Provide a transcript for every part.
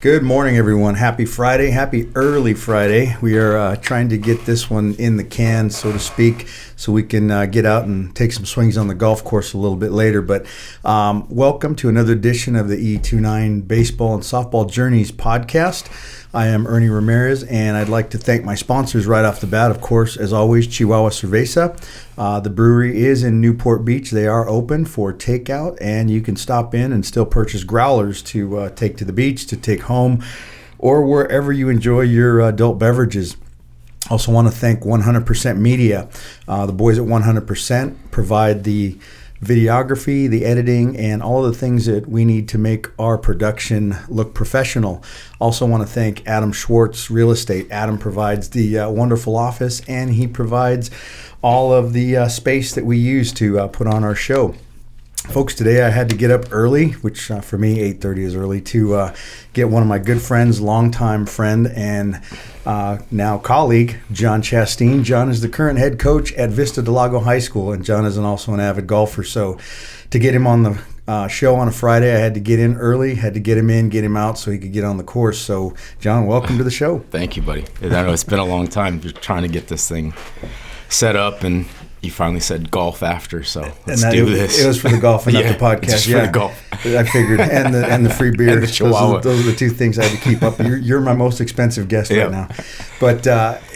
Good morning, everyone. Happy Friday. Happy early Friday. We are trying to get this one in the can, so to speak, so we can get out and take some swings on the golf course a little bit later. But welcome to another edition of the E29 Baseball and Softball Journeys podcast. I am Ernie Ramirez, and I'd like to thank my sponsors right off the bat, of course, as always, Chihuahua Cerveza. The brewery is in Newport Beach. They are open for takeout, and you can stop in and still purchase growlers to take to the beach, to take home, or wherever you enjoy your adult beverages. Also want to thank 100% Media. The boys at 100% provide the videography, the editing, and all of the things that we need to make our production look professional. Also want to thank Adam Schwartz Real Estate. Adam provides the wonderful office, and he provides all of the space that we use to put on our show. Folks, today I had to get up early, which for me 8:30 is early, to get one of my good friends, longtime friend, and now colleague, John Chastine. John is the current head coach at Vista Lago High School, and John is also an avid golfer. So to get him on the show on a Friday, I had to get in early, had to get him in, get him out so he could get on the course. So, John, welcome to the show. Thank you, buddy. I know it's been a long time just trying to get this thing set up, and you finally said golf after, so let's do this. It was for the golf and not the podcast. Just for the golf. I figured, and the free beer. And the Chihuahua. Those are the two things I had to keep up. You're my most expensive guest right now. But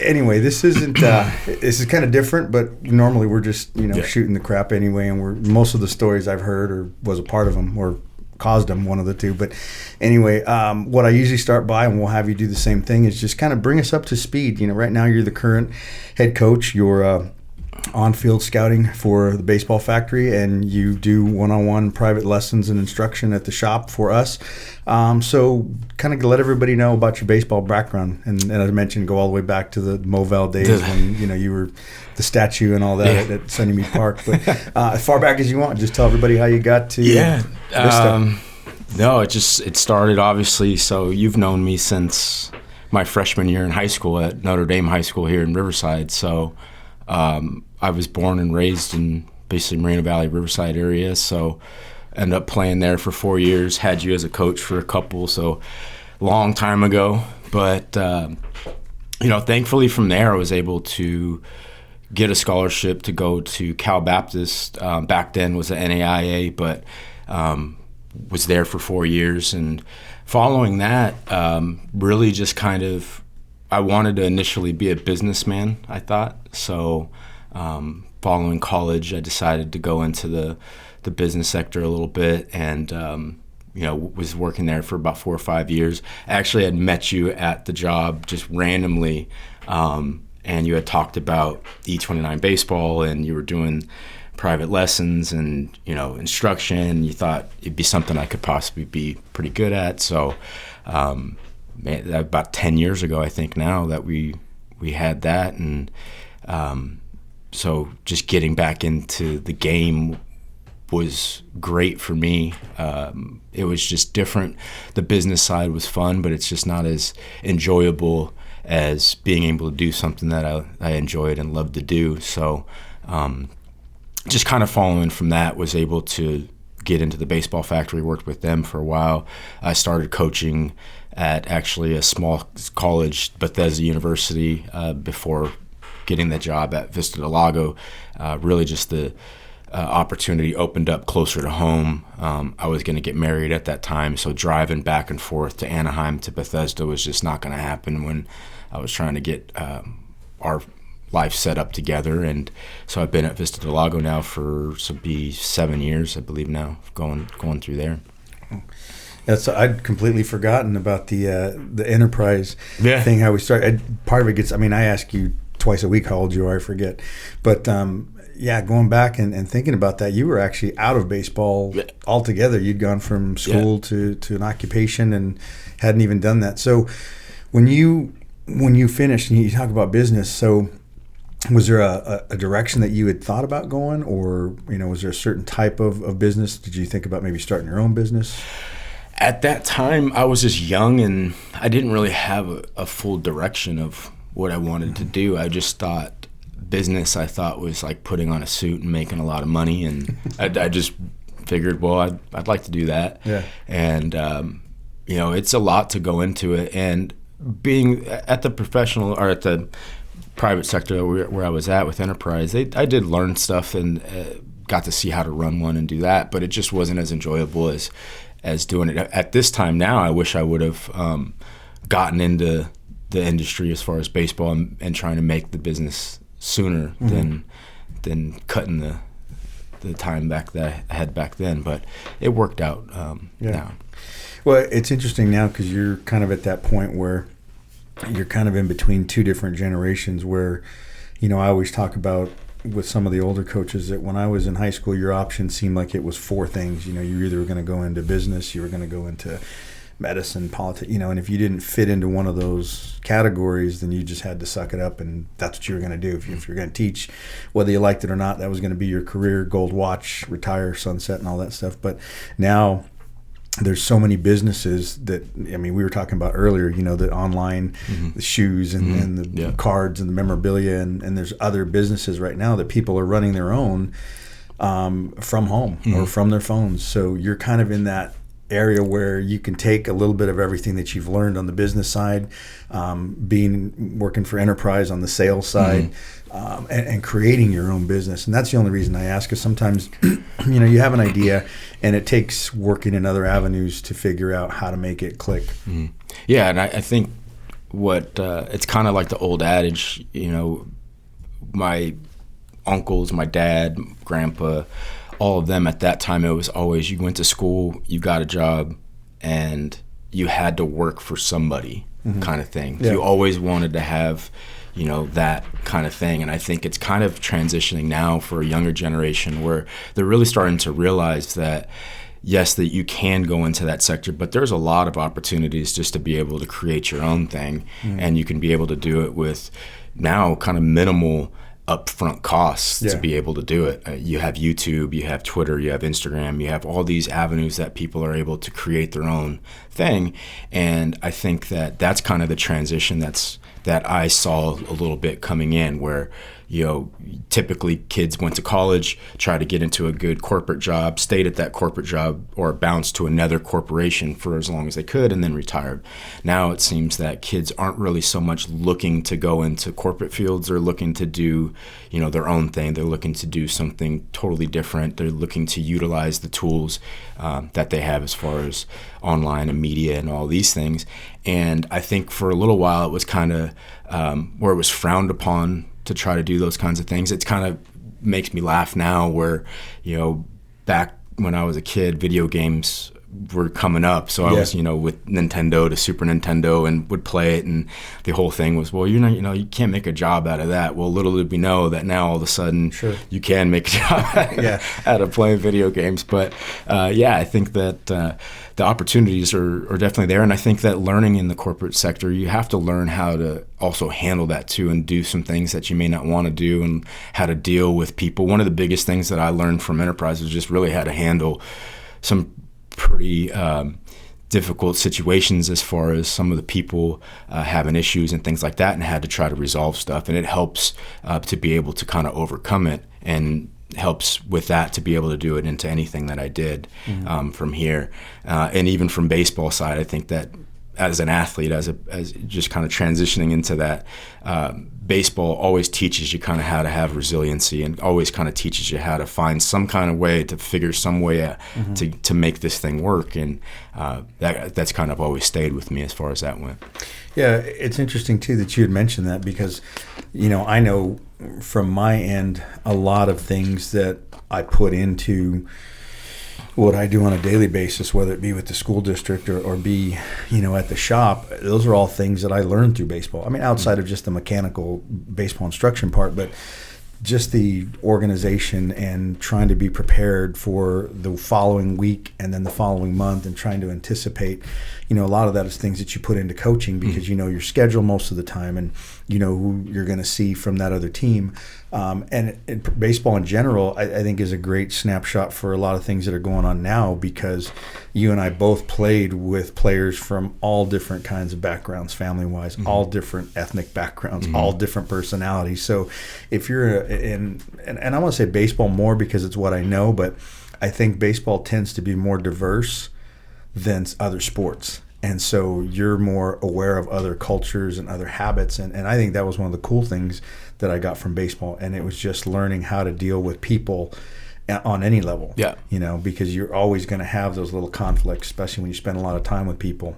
anyway, this isn't. This is kind of different. But normally we're just shooting the crap anyway, and most of the stories I've heard or was a part of them or caused them, one of the two. But anyway, what I usually start by, and we'll have you do the same thing, is just kind of bring us up to speed. Right now you're the current head coach. You're on-field scouting for the baseball factory, and you do one-on-one private lessons and instruction at the shop for us. So kind of let everybody know about your baseball background. And as I mentioned, go all the way back to the Movell days when you were the statue and all that at Sunny Mead Park. But as far back as you want, just tell everybody how you got to Vista. No, it started obviously. So you've known me since my freshman year in high school at Notre Dame High School here in Riverside. So I was born and raised in basically Moreno Valley, Riverside area, so ended up playing there for 4 years, had you as a coach for a couple, so long time ago. But, thankfully from there I was able to get a scholarship to go to Cal Baptist. Back then was the NAIA, but was there for 4 years. And following that, really just kind of, I wanted to initially be a businessman, I thought. So following college, I decided to go into the business sector a little bit, and was working there for about 4 or 5 years. I actually had met you at the job just randomly, and you had talked about E29 baseball, and you were doing private lessons and instruction. You thought it'd be something I could possibly be pretty good at. So about 10 years ago, I think now, that we had that, and so just getting back into the game was great for me. It was just different. The business side was fun, but it's just not as enjoyable as being able to do something that I enjoyed and loved to do. So just kind of following from that, was able to get into the baseball factory, worked with them for a while. I started coaching at actually a small college, Bethesda University, before getting the job at Vista del Lago. Really just the opportunity opened up closer to home. I was going to get married at that time, so driving back and forth to Anaheim to Bethesda was just not going to happen when I was trying to get our life set up together. And so I've been at Vista del Lago now for, so be 7 years, I believe now, going through there. I'd completely forgotten about the enterprise thing, how we started. Part of it gets, I ask you twice a week how old you are, I forget. But going back and thinking about that, you were actually out of baseball altogether. You'd gone from school to an occupation and hadn't even done that. So when you finished, and you talk about business, so was there a direction that you had thought about going, or was there a certain type of business? Did you think about maybe starting your own business? At that time, I was just young, and I didn't really have a full direction of what I wanted to do. I just thought business, I thought, was like putting on a suit and making a lot of money, and I just figured, well, I'd like to do that. Yeah. And it's a lot to go into it. And being at the professional or at the private sector where I was at with Enterprise, I did learn stuff and got to see how to run one and do that, but it just wasn't as enjoyable as doing it. At this time now, I wish I would have gotten into the industry as far as baseball and trying to make the business sooner than cutting the time back that I had back then. But it worked out now. Well, it's interesting now because you're kind of at that point where you're kind of in between two different generations where, I always talk about with some of the older coaches that when I was in high school, your options seemed like it was four things. You're either going to go into business, you were going to go into medicine, politics, and if you didn't fit into one of those categories, then you just had to suck it up, and that's what you were going to do. If you're going to teach, whether you liked it or not, that was going to be your career, gold watch, retire, sunset, and all that stuff. But now there's so many businesses that, we were talking about earlier, the online, the shoes and the cards and the memorabilia, and there's other businesses right now that people are running their own from home or from their phones. So you're kind of in that area where you can take a little bit of everything that you've learned on the business side, working for Enterprise on the sales side, and creating your own business. And that's the only reason I ask, is sometimes you have an idea and it takes working in other avenues to figure out how to make it click. Yeah, and I think what it's kind of like the old adage, my uncles, my dad, grandpa, all of them at that time, it was always you went to school, you got a job, and you had to work for somebody kind of thing. Yeah. You always wanted to have, that kind of thing. And I think it's kind of transitioning now for a younger generation where they're really starting to realize that, yes, that you can go into that sector, but there's a lot of opportunities just to be able to create your own thing. And you can be able to do it with now kind of minimal upfront costs to be able to do it. You have YouTube, you have Twitter, you have Instagram, you have all these avenues that people are able to create their own thing. And I think that that's kind of the transition that I saw a little bit coming in, where typically kids went to college, tried to get into a good corporate job, stayed at that corporate job, or bounced to another corporation for as long as they could, and then retired. Now it seems that kids aren't really so much looking to go into corporate fields. They're looking to do, their own thing. They're looking to do something totally different. They're looking to utilize the tools that they have as far as online and media and all these things. And I think for a little while it was kind of where it was frowned upon to try to do those kinds of things. It kind of makes me laugh now where, back when I was a kid, video games were coming up. So I was, with Nintendo to Super Nintendo and would play it. And the whole thing was, well, you can't make a job out of that. Well, little did we know that now all of a sudden you can make a job out of playing video games. But I think that the opportunities are definitely there. And I think that learning in the corporate sector, you have to learn how to also handle that too and do some things that you may not want to do and how to deal with people. One of the biggest things that I learned from Enterprise was just really how to handle some pretty difficult situations as far as some of the people having issues and things like that, and had to try to resolve stuff. And it helps to be able to kind of overcome it, and helps with that to be able to do it into anything that I did from here. And even from baseball side, I think that as an athlete, as just kind of transitioning into that, baseball always teaches you kind of how to have resiliency, and always kind of teaches you how to find some kind of way to figure some way out to make this thing work. And that's kind of always stayed with me as far as that went. Yeah, it's interesting too that you had mentioned that, because I know from my end a lot of things that I put into what I do on a daily basis, whether it be with the school district or be, at the shop. Those are all things that I learned through baseball. I mean, outside of just the mechanical baseball instruction part, but just the organization and trying to be prepared for the following week and then the following month, and trying to anticipate, a lot of that is things that you put into coaching, because your schedule most of the time, and who you're going to see from that other team. And baseball in general, I think, is a great snapshot for a lot of things that are going on now, because you and I both played with players from all different kinds of backgrounds, family-wise, all different ethnic backgrounds, all different personalities. So if you're and I want to say baseball more because it's what I know, but I think baseball tends to be more diverse than other sports. And so you're more aware of other cultures and other habits. And I think that was one of the cool things that I got from baseball. And it was just learning how to deal with people on any level. Yeah. Because you're always going to have those little conflicts, especially when you spend a lot of time with people.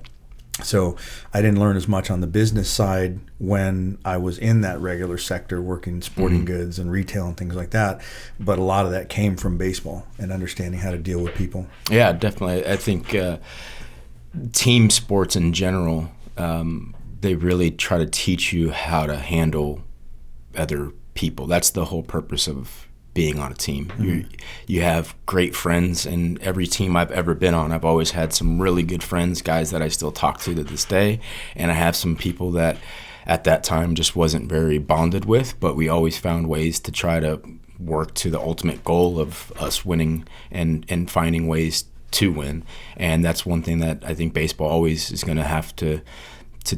So I didn't learn as much on the business side when I was in that regular sector working sporting goods and retail and things like that. But a lot of that came from baseball and understanding how to deal with people. Yeah, definitely. I think team sports in general, they really try to teach you how to handle other people. That's the whole purpose of being on a team. You have great friends, and every team I've ever been on, I've always had some really good friends, guys that I still talk to this day, and I have some people that at that time just wasn't very bonded with, but we always found ways to try to work to the ultimate goal of us winning and finding ways to win. And that's one thing that I think baseball always is going to have to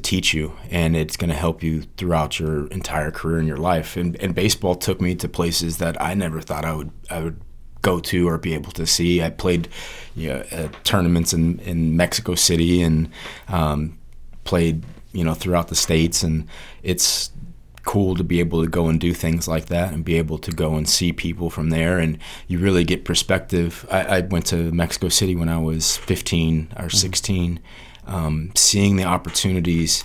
teach you, and it's going to help you throughout your entire career in your life. And baseball took me to places that I never thought I would go to or be able to see. I played tournaments in Mexico City and played throughout the states, and it's cool to be able to go and do things like that and be able to go and see people from there, and you really get perspective. I went to Mexico City when I was 15 or 16. Seeing the opportunities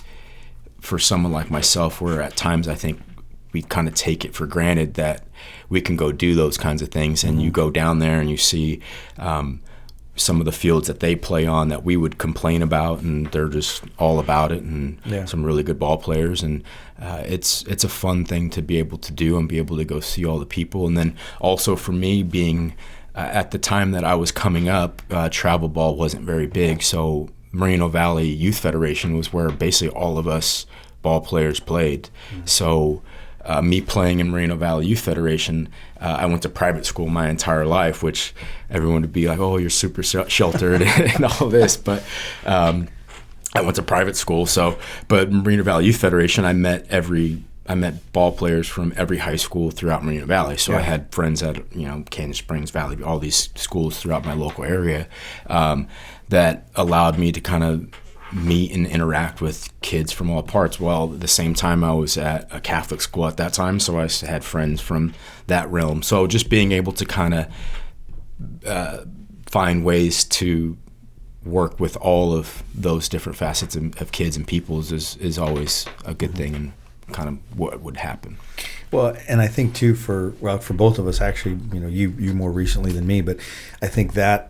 for someone like myself, where at times I think we kind of take it for granted that we can go do those kinds of things, and you go down there and you see some of the fields that they play on that we would complain about, and they're just all about it, and some really good ball players, and it's a fun thing to be able to do and be able to go see all the people. And then also for me, being at the time that I was coming up, travel ball wasn't very big, so Moreno Valley Youth Federation was where basically all of us ball players played. So me playing in Moreno Valley Youth Federation, I went to private school my entire life, which everyone would be like, oh, you're super sheltered and all this. But I went to private school. But Moreno Valley Youth Federation, I met ball players from every high school throughout Moreno Valley. So I had friends at Canyon Springs, Valley, all these schools throughout my local area that allowed me to kind of meet and interact with kids from all parts. Well, at the same time, I was at a Catholic school at that time, so I had friends from that realm. So just being able to kind of find ways to work with all of those different facets of kids and peoples is always a good thing, and kind of what would happen. Well, and I think too for both of us, actually, you more recently than me, but I think that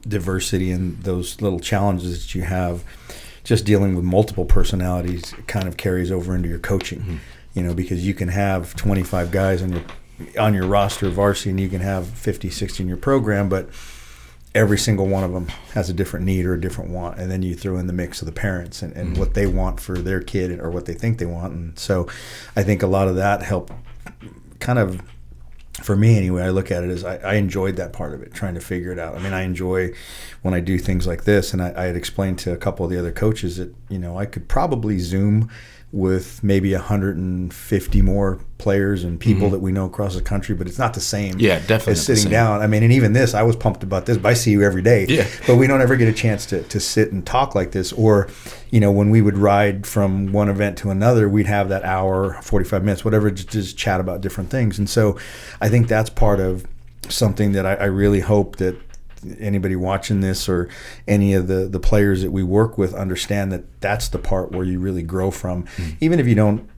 diversity and those little challenges that you have just dealing with multiple personalities kind of carries over into your coaching, because you can have 25 guys on your roster of varsity, and you can have 50, 60 in your program, but every single one of them has a different need or a different want, and then you throw in the mix of the parents and what they want for their kid or what they think they want. And so I think a lot of that helped kind of, for me anyway, I look at it as I enjoyed that part of it, trying to figure it out. I mean, I enjoy when I do things like this, and I had explained to a couple of the other coaches that, I could probably Zoom with maybe 150 more players and people that we know across the country, but it's not the same definitely as sitting down. I mean, and even this, I was pumped about this, but I see you every day. But we don't ever get a chance to sit and talk like this. Or, when we would ride from one event to another, we'd have that hour, 45 minutes, whatever, just chat about different things. And so I think that's part of something that I really hope that anybody watching this or any of the players that we work with understand that that's the part where you really grow from. Even if you don't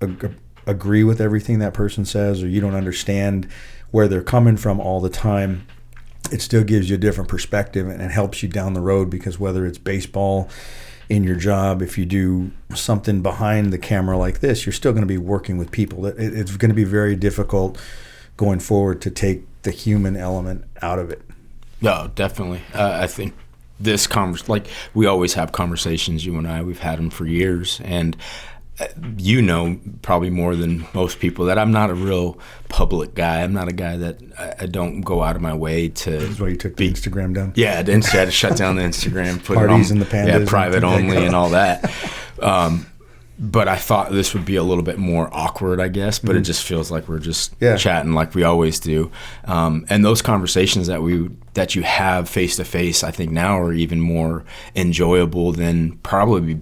agree with everything that person says, or you don't understand where they're coming from all the time, it still gives you a different perspective and it helps you down the road, because whether it's baseball, in your job, if you do something behind the camera like this, you're still going to be working with people. It's going to be very difficult going forward to take the human element out of it. No, definitely. I think this we always have conversations, you and I, we've had them for years, and probably more than most people that I'm not a real public guy. I'm not a guy that I don't go out of my way to. This is why you took the Instagram down? Yeah, I had to shut down the Instagram, put parties it on, and the pandas, private only and all that. but I thought this would be a little bit more awkward, I guess, but it just feels like we're just chatting like we always do. And those conversations that you have face to face, I think now are even more enjoyable than probably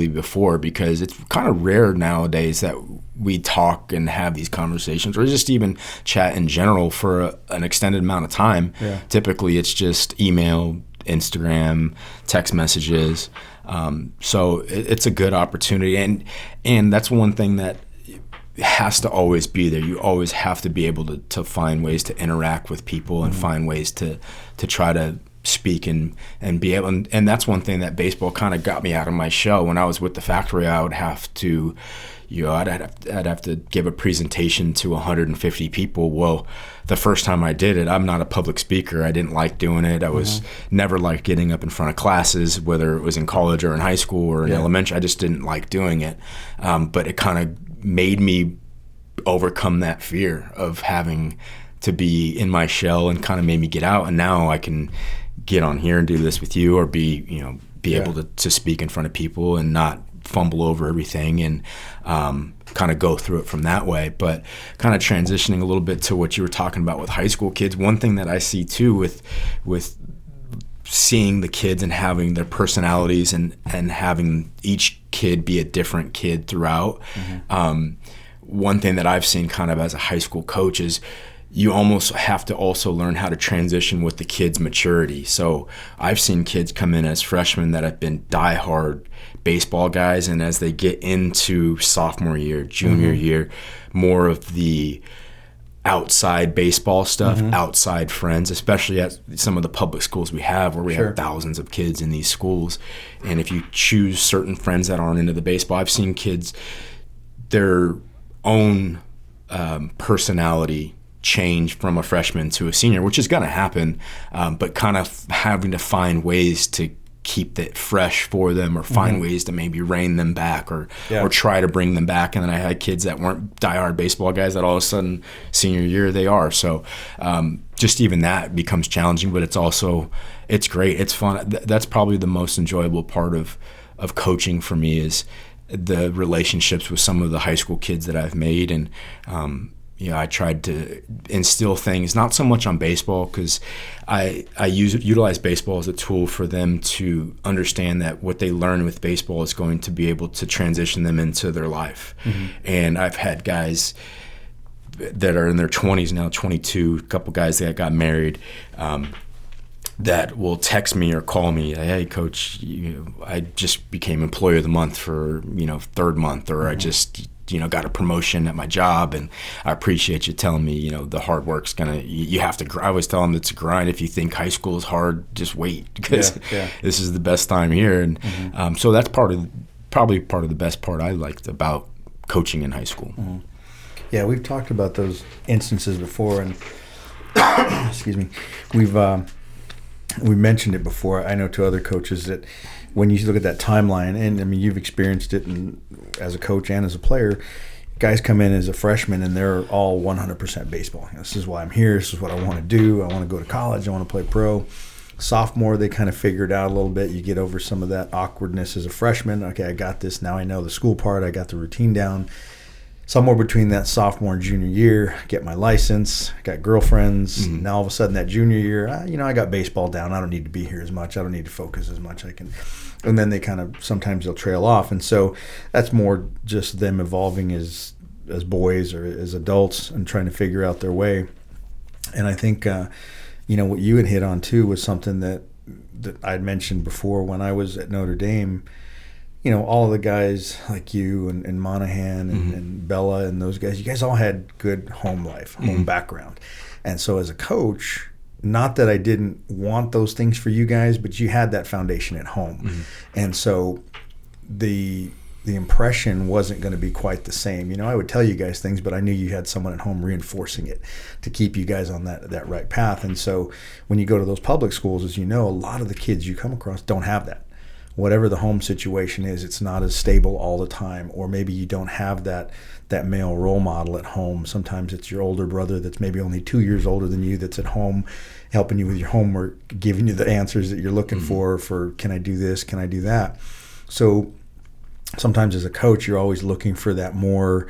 before, because it's kind of rare nowadays that we talk and have these conversations, or just even chat in general for an extended amount of time. Yeah. Typically, it's just email, Instagram, text messages. So it's a good opportunity, and that's one thing that has to always be there. You always have to be able to find ways to interact with people and find ways to try to speak and be able, and that's one thing that baseball kind of got me out of my shell. When I was with the factory, I would have to, I'd have to give a presentation to 150 people. Well, the first time I did it, I'm not a public speaker. I didn't like doing it. I was never liked getting up in front of classes, whether it was in college or in high school or in elementary. I just didn't like doing it. But it kind of made me overcome that fear of having to be in my shell, and kind of made me get out. And now I can get on here and do this with you, or be able to speak in front of people and not fumble over everything, and kind of go through it from that way. But kind of transitioning a little bit to what you were talking about with high school kids, one thing that I see too with seeing the kids and having their personalities and having each kid be a different kid throughout, one thing that I've seen kind of as a high school coach is you almost have to also learn how to transition with the kids' maturity. So I've seen kids come in as freshmen that have been diehard baseball guys, and as they get into sophomore year, junior year, more of the outside baseball stuff, outside friends, especially at some of the public schools we have, where we have thousands of kids in these schools. And if you choose certain friends that aren't into the baseball, I've seen kids, their own personality change from a freshman to a senior, which is going to happen, but kind of having to find ways to keep it fresh for them, or find ways to maybe rein them back, or try to bring them back. And then I had kids that weren't diehard baseball guys that all of a sudden senior year they are. So just even that becomes challenging, but it's great. It's fun. That's probably the most enjoyable part of coaching for me, is the relationships with some of the high school kids that I've made. And I tried to instill things, not so much on baseball, because I utilize baseball as a tool for them to understand that what they learn with baseball is going to be able to transition them into their life. And I've had guys that are in their 20s now, 22, a couple guys that got married, that will text me or call me, hey, coach, I just became employee of the month for, third month, or I just got a promotion at my job, and I appreciate you telling me, the hard work's you have to, I always tell them it's a grind. If you think high school is hard, just wait, because this is the best time here. And so that's probably part of the best part I liked about coaching in high school. Yeah, we've talked about those instances before, and excuse me, we mentioned it before. I know to other coaches that when you look at that timeline, and I mean, you've experienced it as a coach and as a player, guys come in as a freshman and they're all 100% baseball. This is why I'm here. This is what I want to do. I want to go to college. I want to play pro. Sophomore, they kind of figure it out a little bit. You get over some of that awkwardness as a freshman. Okay, I got this. Now I know the school part. I got the routine down. Somewhere between that sophomore and junior year, get my license, got girlfriends. Now all of a sudden that junior year, I got baseball down. I don't need to be here as much. I don't need to focus as much. And then they kind of, sometimes they'll trail off. And so that's more just them evolving as boys or as adults and trying to figure out their way. And I think, what you had hit on too was something that I'd mentioned before when I was at Notre Dame. All of the guys like you and Monahan and Bella and those guys, you guys all had good home life, home background. And so as a coach, not that I didn't want those things for you guys, but you had that foundation at home. And so the impression wasn't going to be quite the same. I would tell you guys things, but I knew you had someone at home reinforcing it to keep you guys on that right path. And so when you go to those public schools, as you know, a lot of the kids you come across don't have that. Whatever the home situation is, it's not as stable all the time, or maybe you don't have that male role model at home. Sometimes it's your older brother that's maybe only 2 years older than you that's at home helping you with your homework, giving you the answers that you're looking for can I do this, can I do that. So sometimes as a coach, you're always looking for that more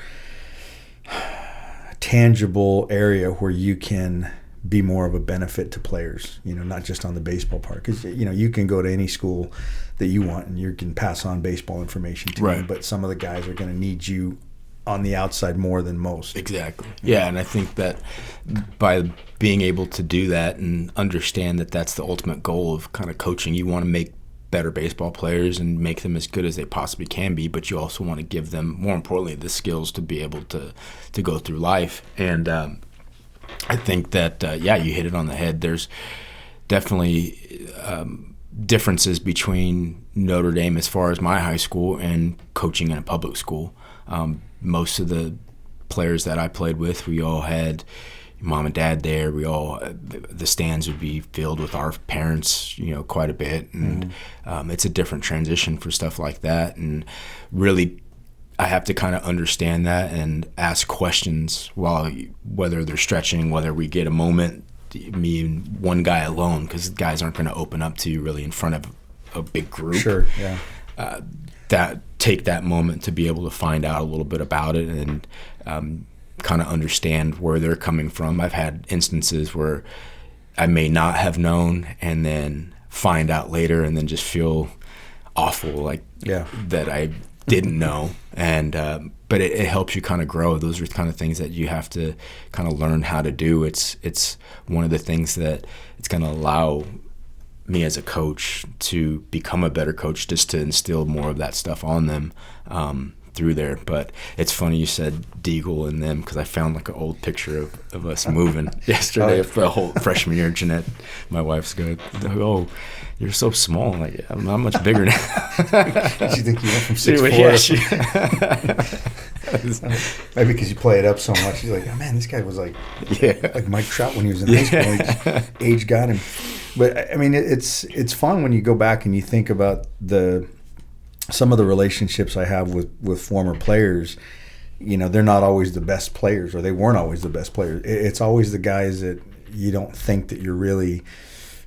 tangible area where you can be more of a benefit to players, not just on the baseball part. Because, you can go to any school that you want and you can pass on baseball information to them, but some of the guys are going to need you on the outside more than most. Exactly. Yeah, and I think that by being able to do that and understand that that's the ultimate goal of kind of coaching, you want to make better baseball players and make them as good as they possibly can be, but you also want to give them, more importantly, the skills to be able to go through life. And I think that, you hit it on the head. There's definitely differences between Notre Dame as far as my high school and coaching in a public school. Most of the players that I played with, we all had mom and dad there. The stands would be filled with our parents, quite a bit. And it's a different transition for stuff like that. And really, I have to kind of understand that and ask questions whether they're stretching, whether we get a moment, me and one guy alone, because guys aren't going to open up to you really in front of a big group. Sure, yeah. Take that moment to be able to find out a little bit about it and kind of understand where they're coming from. I've had instances where I may not have known and then find out later and then just feel awful that I didn't know. And but it helps you kind of grow. Those are kind of things that you have to kind of learn how to do. It's one of the things that it's going to allow me as a coach to become a better coach, just to instill more of that stuff on them through there. But it's funny you said Deagle and them, because I found like an old picture of us moving yesterday for the whole freshman year. Jeanette, my wife's good. Oh, you're so small. I'm like, I'm not much bigger now. Did you think you went from 6'4"? Maybe because you play it up so much. You're like, oh man, this guy was like Mike Trout when he was in high school. Age got him. But I mean, it's fun when you go back and you think about some of the relationships I have with former players. They're not always the best players, or they weren't always the best players. It's always the guys that you don't think that you're really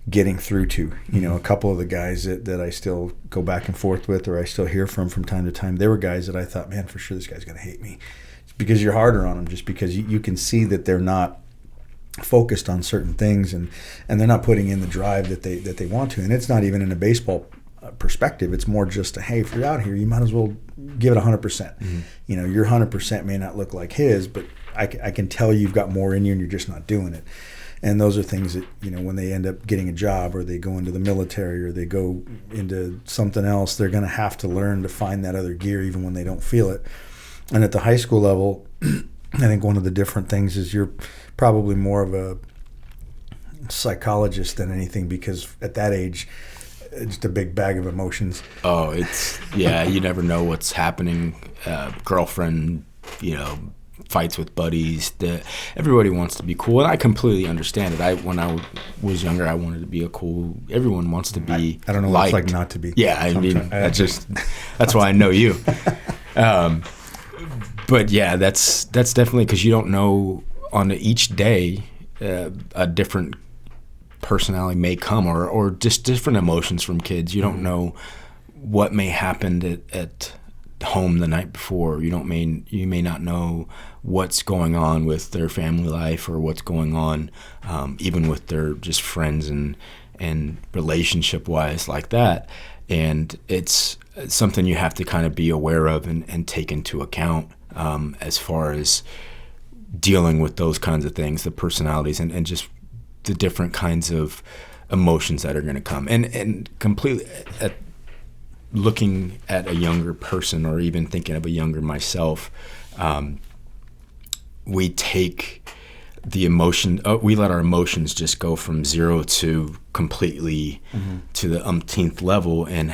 getting through to. A couple of the guys that I still go back and forth with, or I still hear from time to time, they were guys that I thought, man, for sure this guy's going to hate me. It's because you're harder on them, just because you can see that they're not focused on certain things and they're not putting in the drive that they want to. And it's not even in a baseball perspective. It's more just hey, if you're out here, you might as well give it 100%. Mm-hmm. Your 100% may not look like his, but I can tell you've got more in you and you're just not doing it. And those are things that, when they end up getting a job, or they go into the military, or they go into something else, they're going to have to learn to find that other gear even when they don't feel it. And at the high school level, I think one of the different things is you're probably more of a psychologist than anything, because at that age, it's just a big bag of emotions. Oh, you never know what's happening. Girlfriend, fights with buddies. Everybody wants to be cool, and I completely understand it. When I was younger, I wanted to be everyone wants to be I don't know liked. what it's like not to be. Yeah, I mean, that's why I know you. But yeah, that's definitely, because you don't know on each day a different personality may come, or just different emotions from kids. You don't know what may happen at home the night before. You may not know what's going on with their family life, or what's going on even with their just friends and relationship wise like that. And it's something you have to kind of be aware of and take into account as far as dealing with those kinds of things, the personalities and just the different kinds of emotions that are going to come. And completely looking at a younger person, or even thinking of a younger myself, we take the emotion, we let our emotions just go from 0 to completely to the umpteenth level, and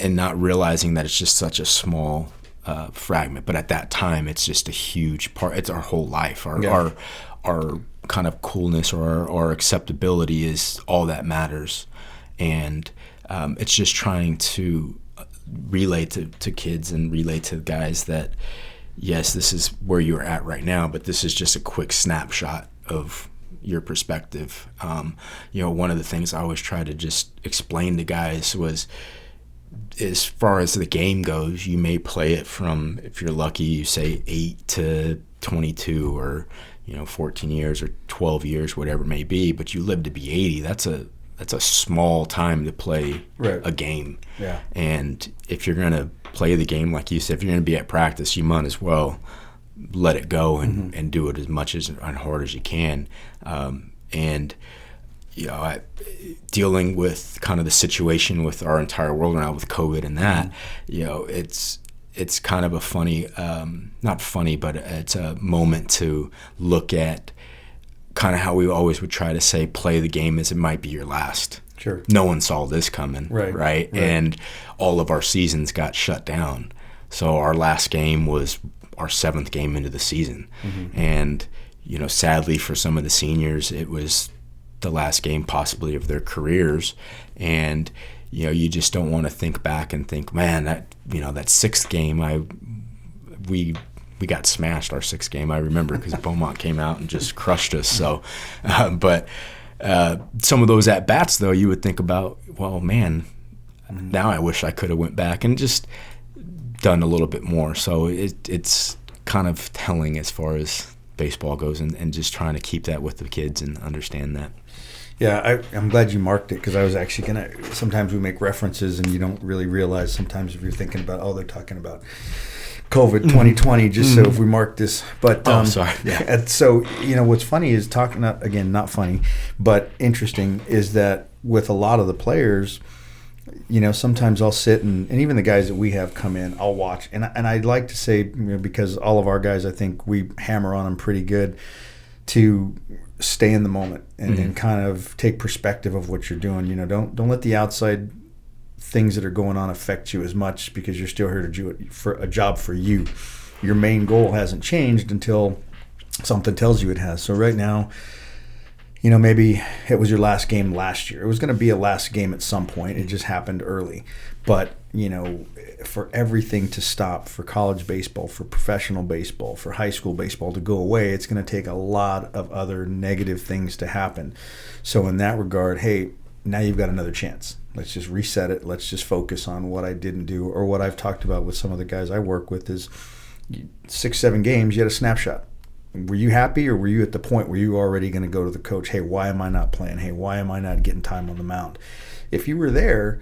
not realizing that it's just such a small fragment. But at that time, it's just a huge part. It's our whole life. Our kind of coolness, or our acceptability is all that matters. And it's just trying to relate to kids and relate to guys that, yes, this is where you're at right now, but this is just a quick snapshot of your perspective. One of the things I always try to just explain to guys was, as far as the game goes, you may play it from, if you're lucky, you say 8 to 22 or 14 years or 12 years, whatever it may be, but you live to be 80. That's a small time to play a game. Yeah. And if you're going to play the game, like you said, if you're going to be at practice, you might as well let it go and do it as much and hard as you can. Dealing with kind of the situation with our entire world now with COVID and that, it's kind of a funny, not funny, but it's a moment to look at kind of how we always would try to say, play the game as it might be your last. Sure. No one saw this coming, right? And all of our seasons got shut down. So our last game was our 7th game into the season. And, sadly for some of the seniors, it was the last game possibly of their careers. And, you just don't want to think back and think, man, that 6th game, we got smashed our 6th game. I remember because Beaumont came out and just crushed us. So, but some of those at bats though, you would think about, well, man, now I wish I could have went back and just done a little bit more. So it's kind of telling as far as baseball goes, and just trying to keep that with the kids and understand that. Yeah, I'm glad you marked it, because I was actually going to – sometimes we make references and you don't really realize sometimes if you're thinking about, they're talking about COVID 2020, just so if we mark this. But sorry. Yeah. So, what's funny is not funny, but interesting is that with a lot of the players – sometimes I'll sit and even the guys that we have come in, I'll watch. And I'd like to say, because all of our guys, I think we hammer on them pretty good, to stay in the moment and kind of take perspective of what you're doing. Don't let the outside things that are going on affect you as much, because you're still here to do it for a job for you. Your main goal hasn't changed until something tells you it has. So right now, maybe it was your last game last year. It was going to be a last game at some point. It just happened early. But, for everything to stop, for college baseball, for professional baseball, for high school baseball to go away, it's going to take a lot of other negative things to happen. So in that regard, hey, now you've got another chance. Let's just reset it. Let's just focus on what I didn't do, or what I've talked about with some of the guys I work with is 6-7 games, you had a snapshot. Were you happy, or were you at the point where you were already going to go to the coach, hey, why am I not playing? Hey, why am I not getting time on the mound? If you were there,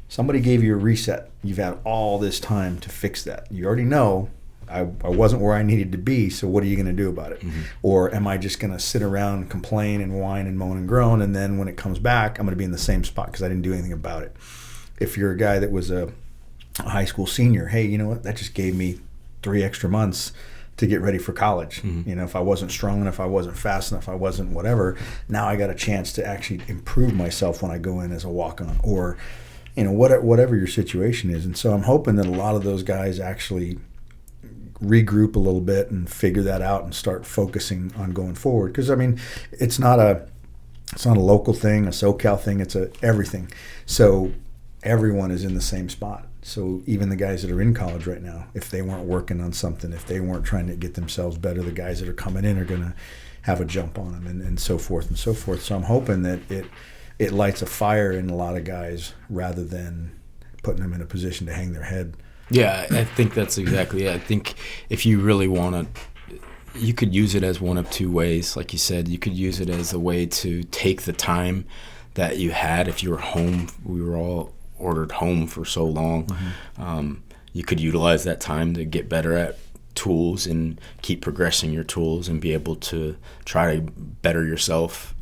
somebody gave you a reset. You've had all this time to fix that. You already know I wasn't where I needed to be, so what are you going to do about it? Or am I just going to sit around and complain and whine and moan and groan, and then when it comes back, I'm going to be in the same spot because I didn't do anything about it? If you're a guy that was a high school senior, hey, you know what? That just gave me 3 extra months to get ready for college. If I wasn't strong enough, I wasn't fast enough, I wasn't whatever, now I got a chance to actually improve myself when I go in as a walk-on, or whatever your situation is. And so I'm hoping that a lot of those guys actually regroup a little bit and figure that out and start focusing on going forward. Because it's not a local thing, a SoCal thing, it's everything. So everyone is in the same spot. So even the guys that are in college right now, if they weren't working on something, if they weren't trying to get themselves better, the guys that are coming in are going to have a jump on them, and so forth and so forth. So I'm hoping that it lights a fire in a lot of guys rather than putting them in a position to hang their head. Yeah, I think that's exactly it. I think if you really want to, you could use it as one of two ways. Like you said, you could use it as a way to take the time that you had. If you were home, we were all ordered home for so long. You could utilize that time to get better at tools and keep progressing your tools and be able to try to better yourself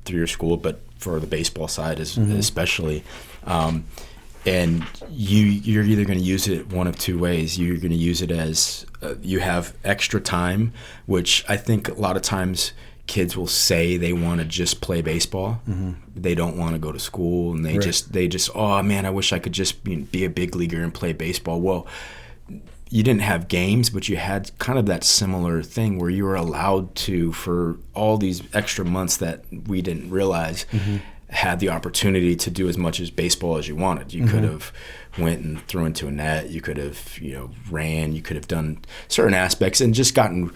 through your school, but for the baseball side especially. And you're either going to use it one of two ways. You're going to use it as you have extra time, which I think a lot of times kids will say they want to just play baseball. They don't want to go to school, and they just oh man, I wish I could just be a big leaguer and play baseball. Well, you didn't have games, but you had kind of that similar thing where you were allowed to, for all these extra months that we didn't realize, had the opportunity to do as much as baseball as you wanted. You could have went and threw into a net. You could have, ran. You could have done certain aspects and just gotten,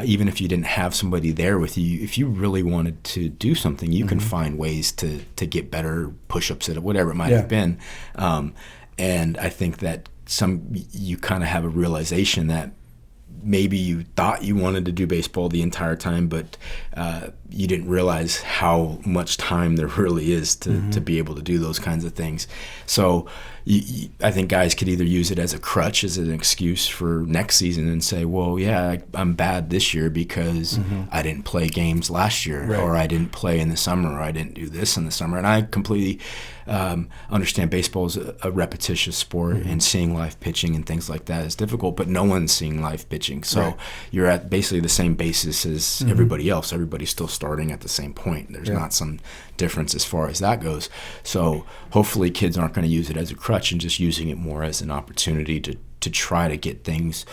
even if you didn't have somebody there with you, if you really wanted to do something, you can find ways to get better push-ups at it, whatever it might have been. And I think that you kind of have a realization that maybe you thought you wanted to do baseball the entire time, but you didn't realize how much time there really is to be able to do those kinds of things. So I think guys could either use it as a crutch, as an excuse for next season, and say, well, yeah, I'm bad this year because I didn't play games last year, right, or I didn't play in the summer, or I didn't do this in the summer. And I completely understand baseball is a repetitious sport, and seeing live pitching and things like that is difficult, but no one's seeing live pitching. So right, you're at basically the same basis as everybody else. Everybody's still starting at the same point. There's not some difference as far as that goes. So hopefully kids aren't going to use it as a crutch and just using it more as an opportunity to try to get things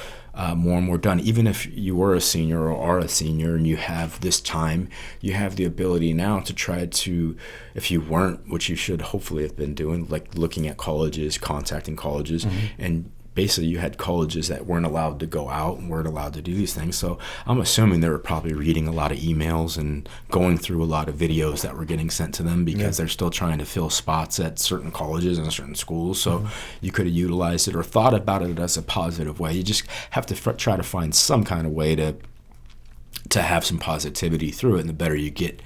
more and more done. Even if you were a senior or are a senior and you have this time, you have the ability now to try to, if you weren't, which you should hopefully have been doing, like looking at colleges, contacting colleges, and basically you had colleges that weren't allowed to go out and weren't allowed to do these things. So I'm assuming they were probably reading a lot of emails and going through a lot of videos that were getting sent to them, because they're still trying to fill spots at certain colleges and certain schools. So you could have utilized it or thought about it as a positive way. You just have to try to find some kind of way to have some positivity through it. And the better you get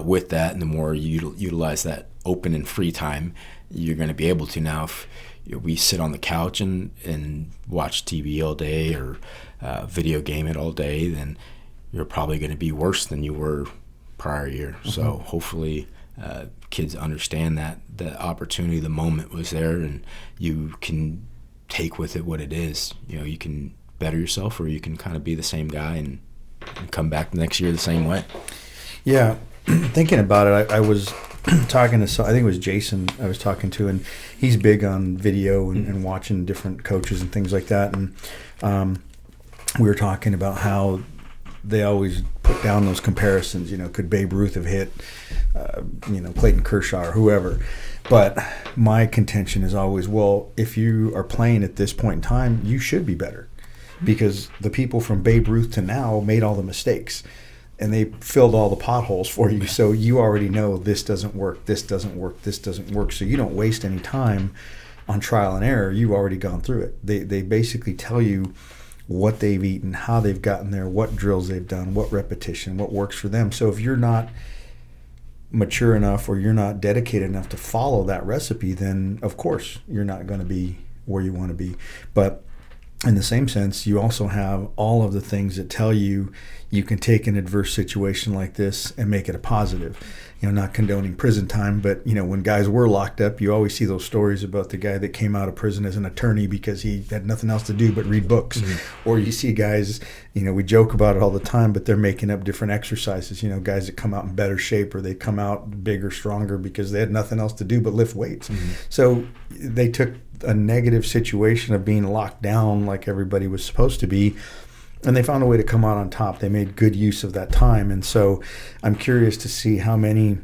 with that, and the more you utilize that open and free time, you're going to be able to. Now, if we sit on the couch and watch TV all day, or video game it all day, then you're probably going to be worse than you were prior year. So hopefully kids understand that the opportunity, the moment was there, and you can take with it what it is. You can better yourself, or you can kind of be the same guy and come back next year the same way. Yeah, thinking about it, I was talking to, I think it was Jason I was talking to, and he's big on video and watching different coaches and things like that. And we were talking about how they always put down those comparisons. Could Babe Ruth have hit, Clayton Kershaw or whoever? But my contention is always, well, if you are playing at this point in time, you should be better, because the people from Babe Ruth to now made all the mistakes, and they filled all the potholes for you. So you already know this doesn't work, this doesn't work, this doesn't work. So you don't waste any time on trial and error. You've already gone through it. They basically tell you what they've eaten, how they've gotten there, what drills they've done, what repetition, what works for them. So if you're not mature enough, or you're not dedicated enough to follow that recipe, then of course you're not going to be where you want to be. But in the same sense, you also have all of the things that tell you you can take an adverse situation like this and make it a positive. Not condoning prison time, but when guys were locked up, you always see those stories about the guy that came out of prison as an attorney because he had nothing else to do but read books. Or you see guys, we joke about it all the time, but they're making up different exercises. Guys that come out in better shape, or they come out bigger, stronger because they had nothing else to do but lift weights. So they took a negative situation of being locked down like everybody was supposed to be, and they found a way to come out on top. They made good use of that time. And so I'm curious to see how many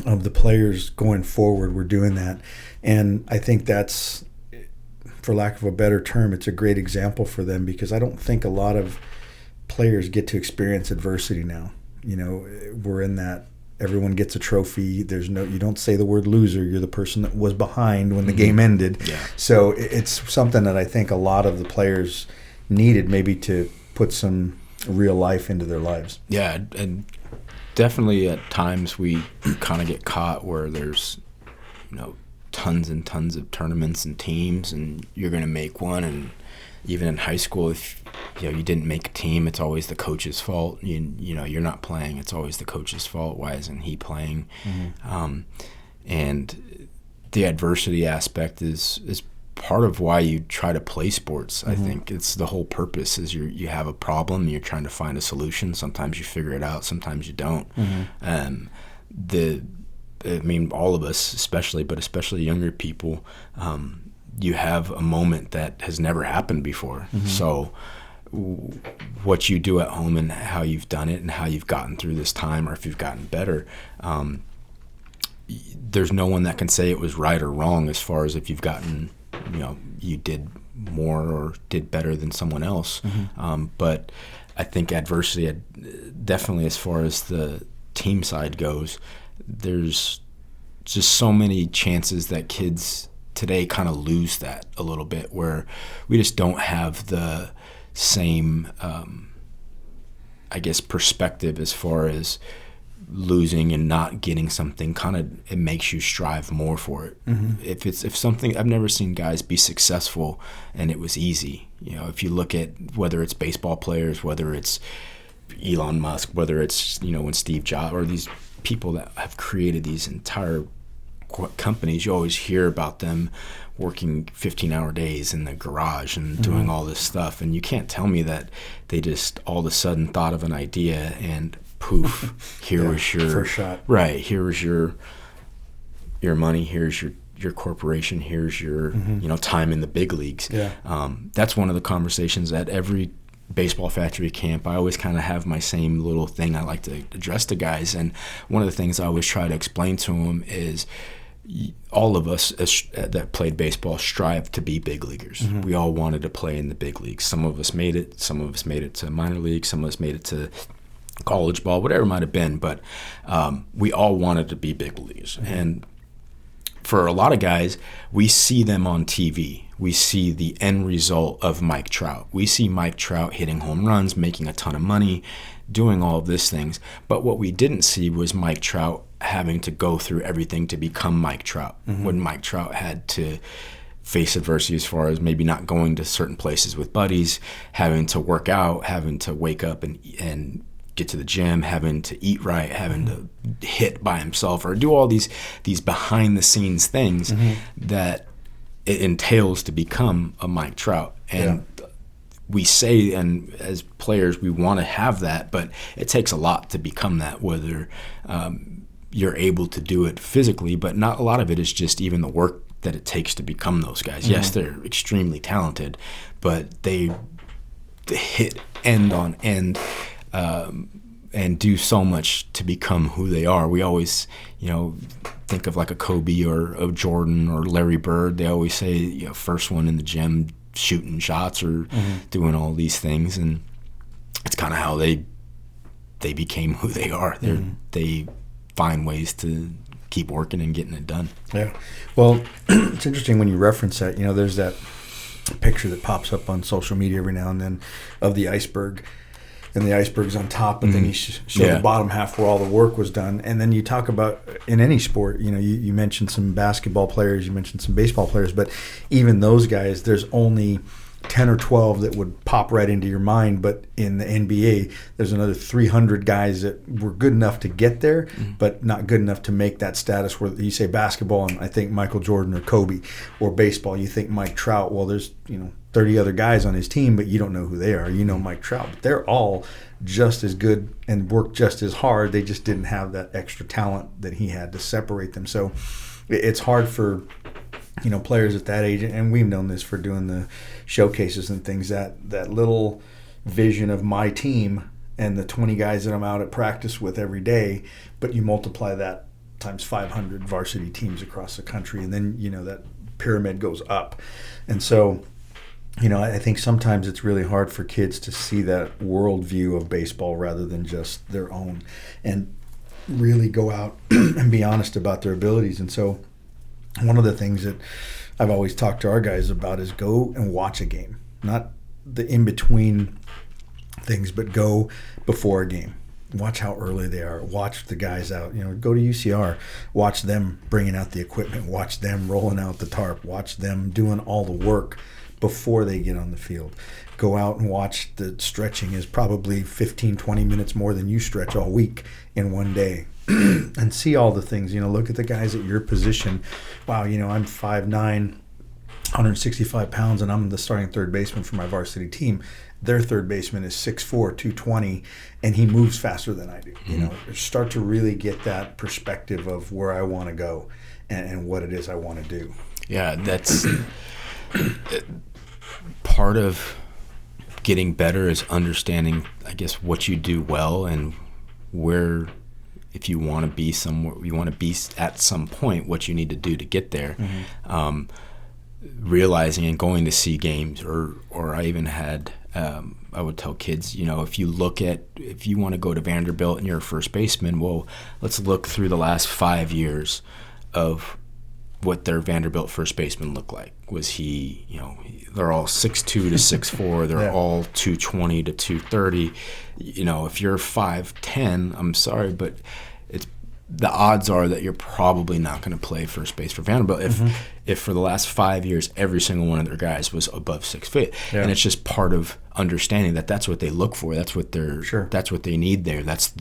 of the players going forward were doing that. And I think that's, for lack of a better term, it's a great example for them, because I don't think a lot of players get to experience adversity now. We're in that everyone gets a trophy. You don't say the word loser. You're the person that was behind when the game ended. Yeah. So it's something that I think a lot of the players needed, maybe to put some real life into their lives. Yeah, and definitely at times we kind of get caught where there's, tons and tons of tournaments and teams, and you're going to make one. And even in high school, if you didn't make a team, it's always the coach's fault. You're not playing, it's always the coach's fault. Why isn't he playing? And the adversity aspect is part of why you try to play sports. I think it's the whole purpose is you have a problem and you're trying to find a solution. Sometimes you figure it out, sometimes you don't. All of us, especially younger people, you have a moment that has never happened before. So what you do at home and how you've done it and how you've gotten through this time, or if you've gotten better, there's no one that can say it was right or wrong as far as if you've gotten, you did more or did better than someone else. But I think adversity, definitely as far as the team side goes, there's just so many chances that kids today kind of lose that a little bit, where we just don't have the same, I guess, perspective as far as losing and not getting something. Kind of, it makes you strive more for it. If something, I've never seen guys be successful and it was easy. You know, if you look at whether it's baseball players, whether it's Elon Musk, whether it's, you know, when Steve Jobs, or these people that have created these entire companies, you always hear about them working 15-hour days in the garage and doing all this stuff, and you can't tell me that they just all of a sudden thought of an idea and poof, here was your first shot. Right, here was your money, here's your corporation, here's your you know, time in the big leagues. That's one of the conversations at every baseball factory camp. I always kind of have my same little thing I like to address to guys, and one of the things I always try to explain to them is all of us that played baseball strive to be big leaguers. We all wanted to play in the big leagues. Some of us made it. Some of us made it to minor league. Some of us made it to college ball, whatever it might have been. But we all wanted to be big leaguers. And for a lot of guys, we see them on TV. We see the end result of Mike Trout. We see Mike Trout hitting home runs, making a ton of money, doing all of these things. But what we didn't see was Mike Trout having to go through everything to become Mike Trout. When Mike Trout had to face adversity as far as maybe not going to certain places with buddies, having to work out, having to wake up and get to the gym, having to eat right, having to hit by himself, or do all these behind the scenes things that it entails to become a Mike Trout. And we say, and as players, we want to have that, but it takes a lot to become that, whether you're able to do it physically, but not a lot of it is just even the work that it takes to become those guys. Yes, they're extremely talented, but they hit end on end and do so much to become who they are. We always, you know, think of like a Kobe or a Jordan or Larry Bird. They always say, you know, first one in the gym shooting shots or doing all these things, and it's kind of how they became who they are. They find ways to keep working and getting it done. Yeah. Well, it's interesting when you reference that. You know, there's that picture that pops up on social media every now and then of the iceberg, and the iceberg's on top, but then you show the bottom half where all the work was done. And then you talk about, in any sport, you know, you mentioned some basketball players, you mentioned some baseball players, but even those guys, there's only 10 or 12 that would pop right into your mind. But in the NBA, there's another 300 guys that were good enough to get there, but not good enough to make that status where you say basketball, and I think Michael Jordan or Kobe, or baseball, you think Mike Trout. Well, there's, you know, 30 other guys on his team, but you don't know who they are. You know Mike Trout. But they're all just as good and work just as hard. They just didn't have that extra talent that he had to separate them. So it's hard for, you know, players at that age, and we've known this for doing the showcases and things, that little vision of my team and the 20 guys that I'm out at practice with every day, but you multiply that times 500 varsity teams across the country, and then, you know, that pyramid goes up. And so, you know, I think sometimes it's really hard for kids to see that worldview of baseball rather than just their own, and really go out and be honest about their abilities. And so one of the things that I've always talked to our guys about is go and watch a game, not the in-between things, but go before a game. Watch how early they are. Watch the guys out. You know, go to UCR. Watch them bringing out the equipment. Watch them rolling out the tarp. Watch them doing all the work before they get on the field. Go out and watch the stretching is probably 15, 20 minutes more than you stretch all week in one day. And see all the things. You know, look at the guys at your position. Wow, you know, I'm 5'9", 165 pounds, and I'm the starting third baseman for my varsity team. Their third baseman is 6'4", 220, and he moves faster than I do. You know, start to really get that perspective of where I want to go and what it is I want to do. Yeah, that's part of getting better is understanding, I guess, what you do well and where, if you want to be somewhere, you want to be at some point, what you need to do to get there. Realizing and going to see games, or I even had, I would tell kids, you know, if you want to go to Vanderbilt and you're a first baseman, well, let's look through the last 5 years of what their Vanderbilt first baseman looked like. Was he, they're all 6'2" to 6'4", they're all 220 to 230. If you're 5'10", I'm sorry, but the odds are that you're probably not going to play first base for Vanderbilt if for the last 5 years every single one of their guys was above 6 feet. And it's just part of understanding that that's what they look for. That's what that's what they need there. That's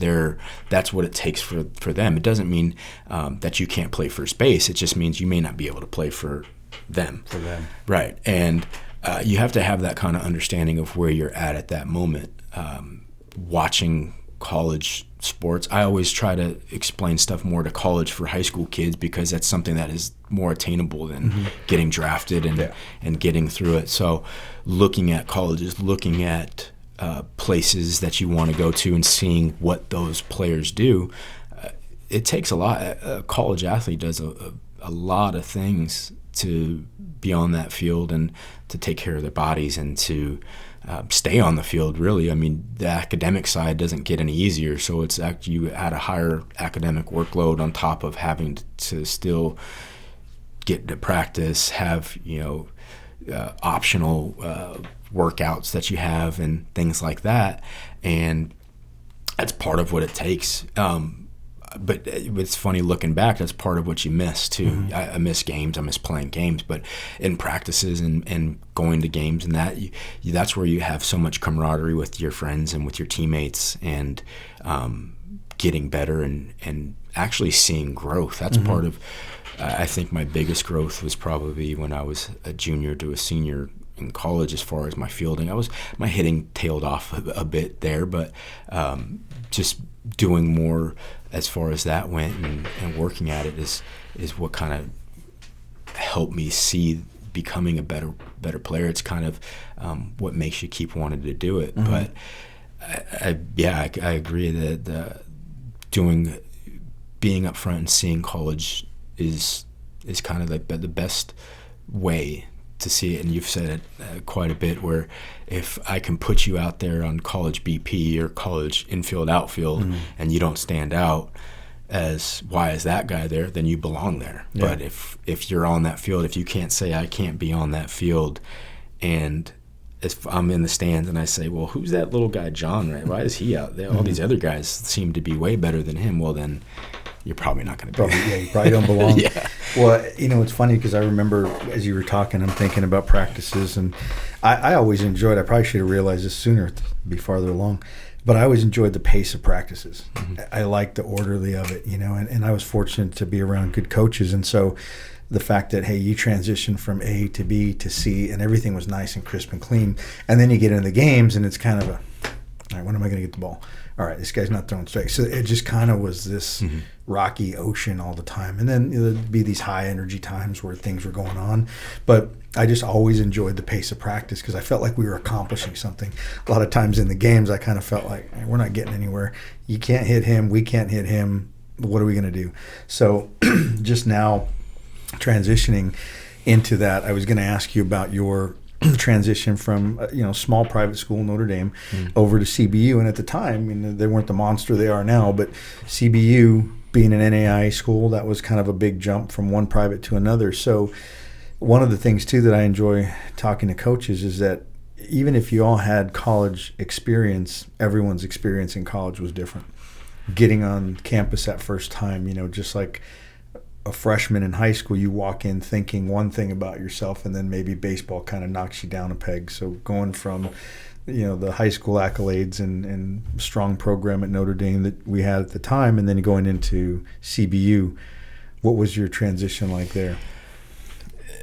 what it takes for them. It doesn't mean that you can't play first base. It just means you may not be able to play for them. Right. And you have to have that kind of understanding of where you're at that moment. Watching college sports, I always try to explain stuff more to college for high school kids because that's something that is more attainable than getting drafted and getting through it. So looking at colleges, looking at places that you want to go to and seeing what those players do, it takes a lot. A college athlete does a lot of things to be on that field and to take care of their bodies and to stay on the field, really. I mean, the academic side doesn't get any easier, so it's actually you add a higher academic workload on top of having to still get to practice, have optional workouts that you have and things like that, and that's part of what it takes. But it's funny looking back, that's part of what you miss too. I miss games, I miss playing games, but in practices and going to games and that's where you have so much camaraderie with your friends and with your teammates and getting better and actually seeing growth. That's part of, I think my biggest growth was probably when I was a junior to a senior in college as far as my fielding. My hitting tailed off a bit there, but just doing more as far as that went and working at it is what kind of helped me see becoming a better player. It's kind of what makes you keep wanting to do it. But I agree that being up front and seeing college is kind of like the best way to see it. And you've said it quite a bit, where if I can put you out there on college BP or college infield outfield and you don't stand out as why is that guy there, then you belong there. But if you're on that field, if you can't say I can't be on that field, and if I'm in the stands and I say, well, who's that little guy John, right? Why is he out there? All these other guys seem to be way better than him. Well, then you're probably not going to be. You probably don't belong. Well, it's funny because I remember as you were talking, I'm thinking about practices, and I always enjoyed, I probably should have realized this sooner to be farther along, but I always enjoyed the pace of practices. I liked the orderly of it, and I was fortunate to be around good coaches. And so the fact that, hey, you transition from A to B to C and everything was nice and crisp and clean. And then you get into the games and it's kind of all right, when am I going to get the ball? All right, this guy's not throwing strikes. So it just kind of was this rocky ocean all the time. And then there'd be these high energy times where things were going on. But I just always enjoyed the pace of practice because I felt like we were accomplishing something. A lot of times in the games, I kind of felt like, hey, we're not getting anywhere. You can't hit him. We can't hit him. What are we going to do? So just now transitioning into that, I was going to ask you about your transition from small private school Notre Dame over to CBU, and at the time, they weren't the monster they are now, but CBU being an NAI school, that was kind of a big jump from one private to another. So one of the things too that I enjoy talking to coaches is that even if you all had college experience, everyone's experience in college was different. Getting on campus that first time, just like a freshman in high school, you walk in thinking one thing about yourself, and then maybe baseball kind of knocks you down a peg. So going from, the high school accolades and strong program at Notre Dame that we had at the time, and then going into CBU, what was your transition like there?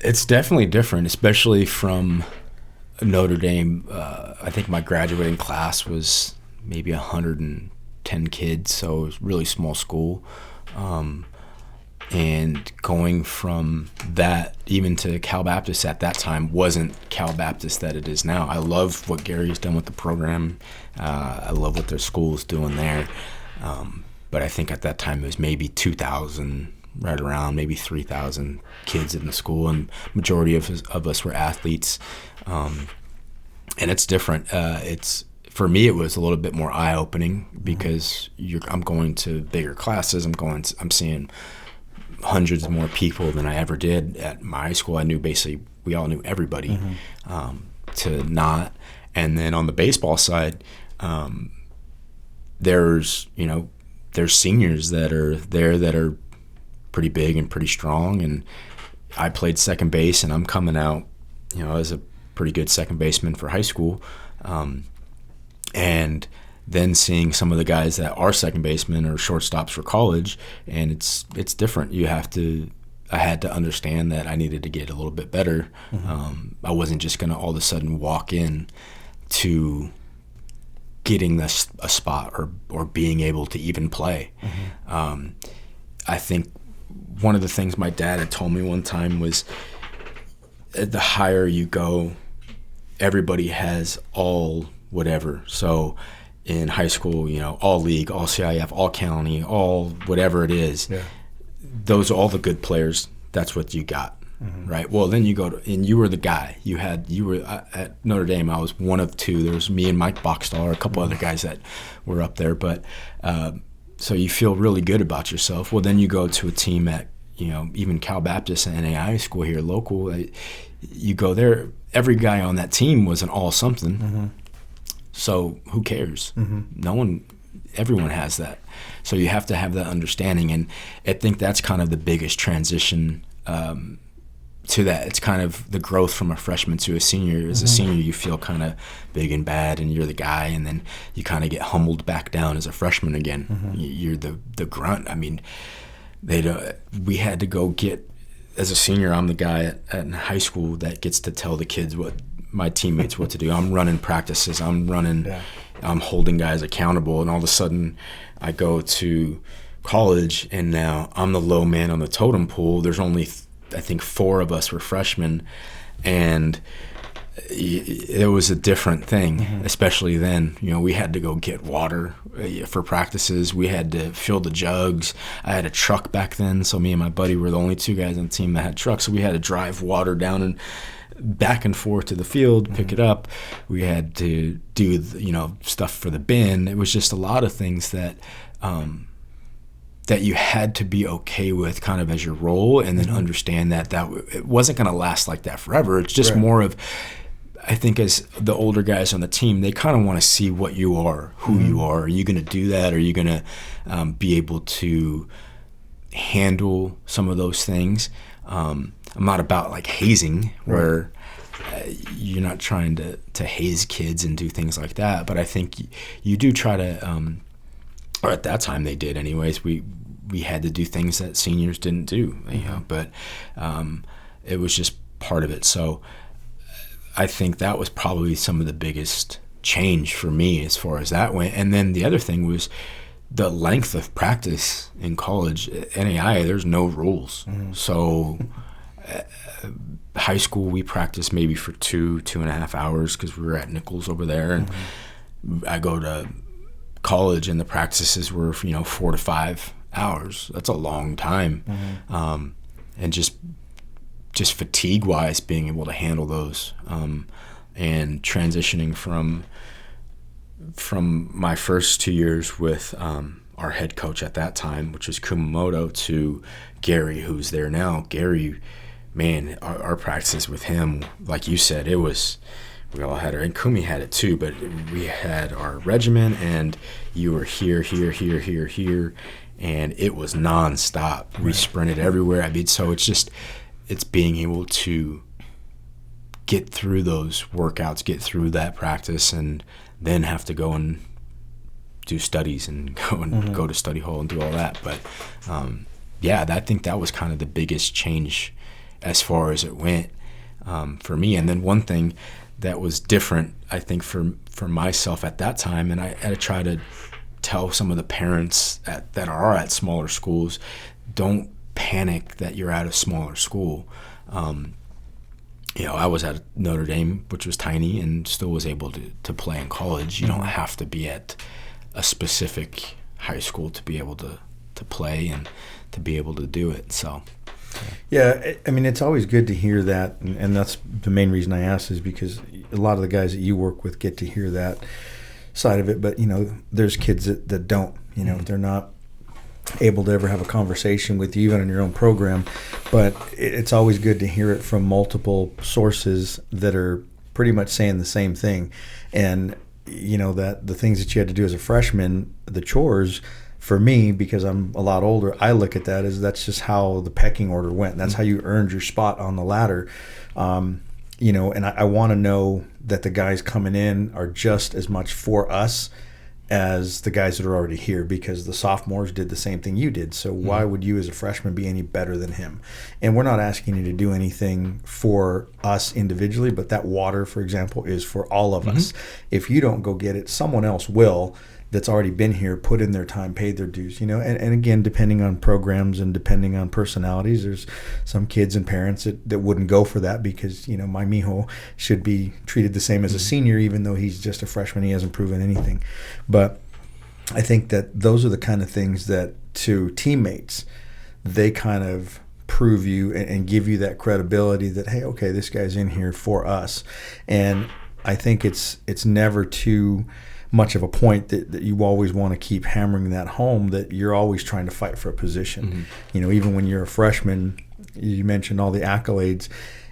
It's definitely different, especially from Notre Dame. I think my graduating class was maybe 110 kids, so it was a really small school. And going from that even to Cal Baptist at that time wasn't Cal Baptist that it is now. I love what Gary's done with the program. I love what their school's doing there. But I think at that time it was maybe 2,000, right around, maybe 3,000 kids in the school, and majority of us were athletes. And it's different. For me, it was a little bit more eye-opening because I'm going to bigger classes. I'm seeing hundreds more people than I ever did at my high school. I knew we all knew everybody, to not. And then on the baseball side, there's seniors that are there that are pretty big and pretty strong. And I played second base, and I'm coming out, as a pretty good second baseman for high school. And then seeing some of the guys that are second basemen or shortstops for college, and it's different. I had to understand that I needed to get a little bit better. I wasn't just going to all of a sudden walk in to getting a spot or being able to even play. I think one of the things my dad had told me one time was, the higher you go, everybody has all whatever. So in high school, all league, all CIF, all county, all whatever it is, those are all the good players. That's what you got. Right. Well, then you go and you were the guy. You were at Notre Dame. I was one of two. There was me and Mike Boxstall, a couple other guys that were up there. But so you feel really good about yourself. Well, then you go to a team at even Cal Baptist and NAI school here, local. You go there. Every guy on that team was an all something. So who cares? No one. Everyone has that. So you have to have that understanding, and I think that's kind of the biggest transition. To that, it's kind of the growth from a freshman to a senior. As a senior, you feel kind of big and bad, and you're the guy, and then you kind of get humbled back down as a freshman again. You're the grunt. I mean, we had to go get, as a senior, I'm the guy at high school that gets to tell the kids my teammates what to do. I'm running practices. I'm holding guys accountable, and all of a sudden, I go to college, and now I'm the low man on the totem pole. There's only I think 4 of us were freshmen, and it was a different thing, especially then. We had to go get water for practices. We had to fill the jugs. I had a truck back then, so me and my buddy were the only 2 guys on the team that had trucks, so we had to drive water down and back and forth to the field, pick it up. We had to do stuff for the bin. It was just a lot of things that you had to be okay with kind of as your role, and then understand that it wasn't going to last like that forever. It's just more of, I think, as the older guys on the team, they kind of want to see what you are, who you are. Are you going to do that? Are you going to be able to handle some of those things? I'm not about like hazing, where you're not trying to haze kids and do things like that. But I think you do try to, or at that time they did anyways. We had to do things that seniors didn't do, but it was just part of it. So I think that was probably some of the biggest change for me as far as that went. And then the other thing was the length of practice in college. At NAI, there's no rules. So high school, we practiced maybe for 2.5 hours because we were at Nichols over there. And I go to college, and the practices were 4 to 5 hours. That's a long time. And just fatigue wise, being able to handle those, and transitioning from my first 2 years with our head coach at that time, which was Kumamoto, to Gary, who's there now. Gary, man, our practices with him, like you said, it was, we all had and Kumi had it too, but we had our regimen, and you were here, and it was nonstop. Right. We sprinted everywhere. I mean, so it's being able to get through those workouts, get through that practice, and then have to go and do studies and go to study hall and do all that. But I think that was kind of the biggest change as far as it went for me. And then one thing that was different, I think, for myself at that time, and I try to tell some of the parents that are at smaller schools, don't panic that you're at a smaller school. I was at Notre Dame, which was tiny, and still was able to play in college. You don't have to be at a specific high school to be able to play and to be able to do it. So yeah, I mean, it's always good to hear that, and that's the main reason I asked, is because a lot of the guys that you work with get to hear that side of it. But there's kids that don't. They're not able to ever have a conversation with you, even in your own program. But it's always good to hear it from multiple sources that are pretty much saying the same thing. And, that the things that you had to do as a freshman, the chores, for me, because I'm a lot older, I look at that as that's just how the pecking order went. That's how you earned your spot on the ladder. And I want to know that the guys coming in are just as much for us as the guys that are already here, because the sophomores did the same thing you did. So why would you as a freshman be any better than him? And we're not asking you to do anything for us individually, but that water, for example, is for all of us. If you don't go get it, someone else will, that's already been here, put in their time, paid their dues, and again, depending on programs and depending on personalities, there's some kids and parents that wouldn't go for that because, my mijo should be treated the same as a senior, even though he's just a freshman, he hasn't proven anything. But I think that those are the kind of things that to teammates, they kind of prove you and give you that credibility that, hey, okay, this guy's in here for us. And I think it's never too much of a point that you always want to keep hammering that home, that you're always trying to fight for a position. Even when you're a freshman, you mentioned all the accolades,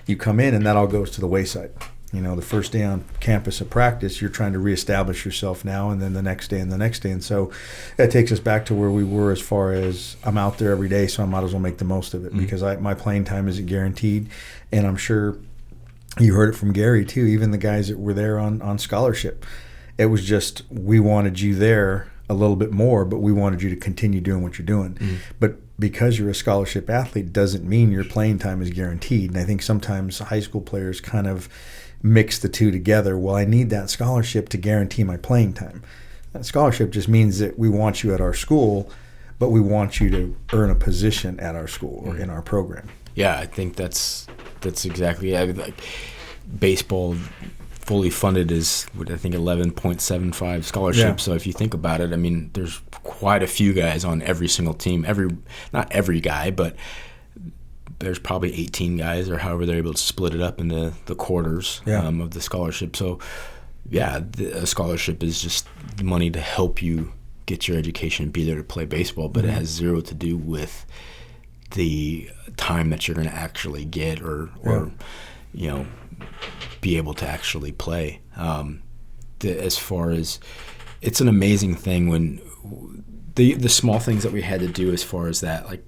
you come in and that all goes to the wayside. The first day on campus of practice, you're trying to reestablish yourself now, and then the next day and the next day. And so that takes us back to where we were as far as I'm out there every day, so I might as well make the most of it because my playing time isn't guaranteed. And I'm sure you heard it from Gary too, even the guys that were there on scholarship. It was just, we wanted you there a little bit more, but we wanted you to continue doing what you're doing. But because you're a scholarship athlete doesn't mean your playing time is guaranteed. And I think sometimes high school players kind of mix the two together. Well, I need that scholarship to guarantee my playing time. That scholarship just means that we want you at our school, but we want you to earn a position at our school or in our program. Yeah, I think that's exactly it. Like baseball fully funded is what I think 11.75 scholarships. Yeah. So if you think about it, I mean, there's quite a few guys on every single team. Not every guy, but there's probably 18 guys or however they're able to split it up into the quarters of the scholarship. So yeah, a scholarship is just money to help you get your education and be there to play baseball, but it has zero to do with the time that you're going to actually get or be able to actually play. As far as, it's an amazing thing when the small things that we had to do as far as that, like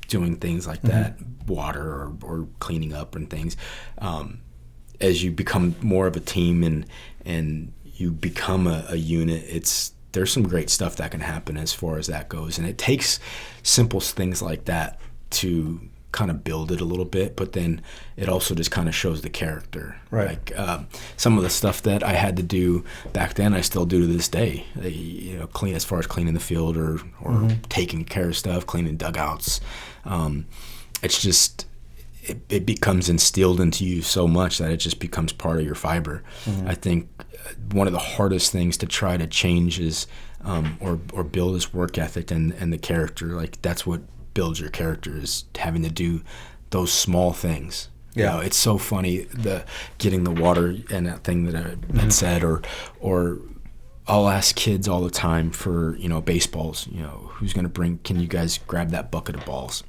doing things like that, water or cleaning up and things, as you become more of a team and you become a unit, there's some great stuff that can happen as far as that goes. And it takes simple things like that to kind of build it a little bit, but then it also just kind of shows the character. Right. Like some of the stuff that I had to do back then, I still do to this day. Clean as far as cleaning the field or taking care of stuff, cleaning dugouts. It's just it becomes instilled into you so much that it just becomes part of your fiber. I think one of the hardest things to try to change is or build is work ethic and the character. Like that's what builds your character, is having to do those small things. Yeah, it's so funny, the getting the water and that thing that I had said, or I'll ask kids all the time for baseballs. Who's going to bring? Can you guys grab that bucket of balls?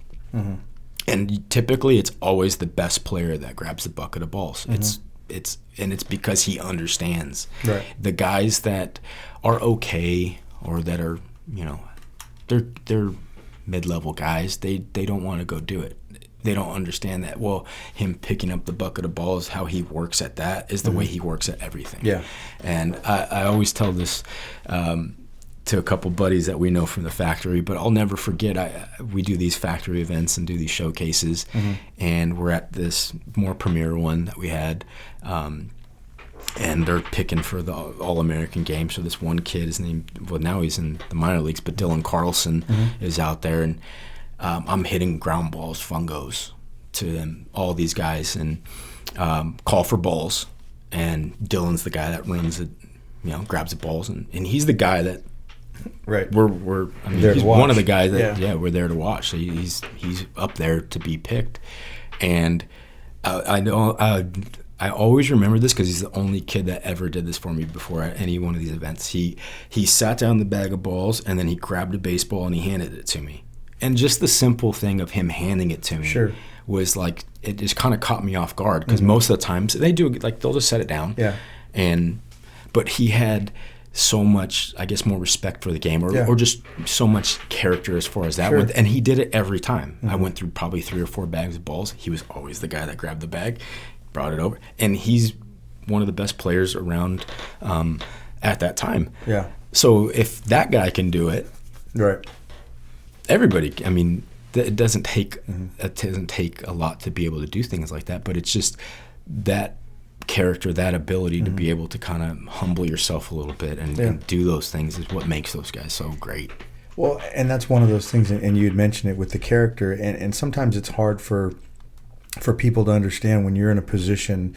And typically, it's always the best player that grabs the bucket of balls. It's because he understands. Right. The guys that are okay or that are they're mid-level guys, they don't want to go do it. They don't understand that, well, him picking up the bucket of balls, how he works at that is the way he works at everything. Yeah. And I always tell this to a couple buddies that we know from the factory, but I'll never forget, we do these factory events and do these showcases, and we're at this more premier one that we had, and they're picking for the All-American game. So this one kid, his name, well, now he's in the minor leagues, but Dylan Carlson is out there, and I'm hitting ground balls, fungos to them, all these guys, and call for balls. And Dylan's the guy that runs it, grabs the balls, and he's the guy that we're he's one of the guys that we're there to watch. So he's up there to be picked, and I I always remember this because he's the only kid that ever did this for me before at any one of these events. He sat down the bag of balls, and then he grabbed a baseball and he handed it to me. And just the simple thing of him handing it to me was like, it just kind of caught me off guard because most of the times they do, like, they'll just set it down. Yeah. But he had so much, I guess, more respect for the game or just so much character as far as that went. And he did it every time. I went through probably 3 or 4 bags of balls. He was always the guy that grabbed the bag, brought it over. And he's one of the best players around at that time. Yeah. So if that guy can do it, right, everybody, I mean, it doesn't take a lot to be able to do things like that, but it's just that character, that ability to be able to kind of humble yourself a little bit and do those things is what makes those guys so great. Well, and that's one of those things, and you had mentioned it with the character, and sometimes it's hard for people to understand when you're in a position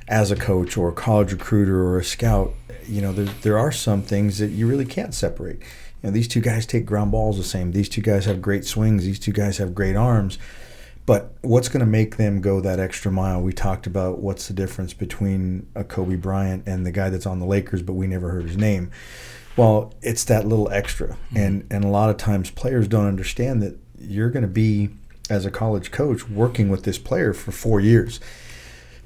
as a coach or a college recruiter or a scout. You know, there are some things that you really can't separate. You know, these 2 guys take ground balls the same. These 2 guys have great swings. These 2 guys have great arms. But what's going to make them go that extra mile? We talked about what's the difference between a Kobe Bryant and the guy that's on the Lakers, but we never heard his name. Well, it's that little extra. And a lot of times players don't understand that you're going to be, as a college coach, working with this player for 4 years.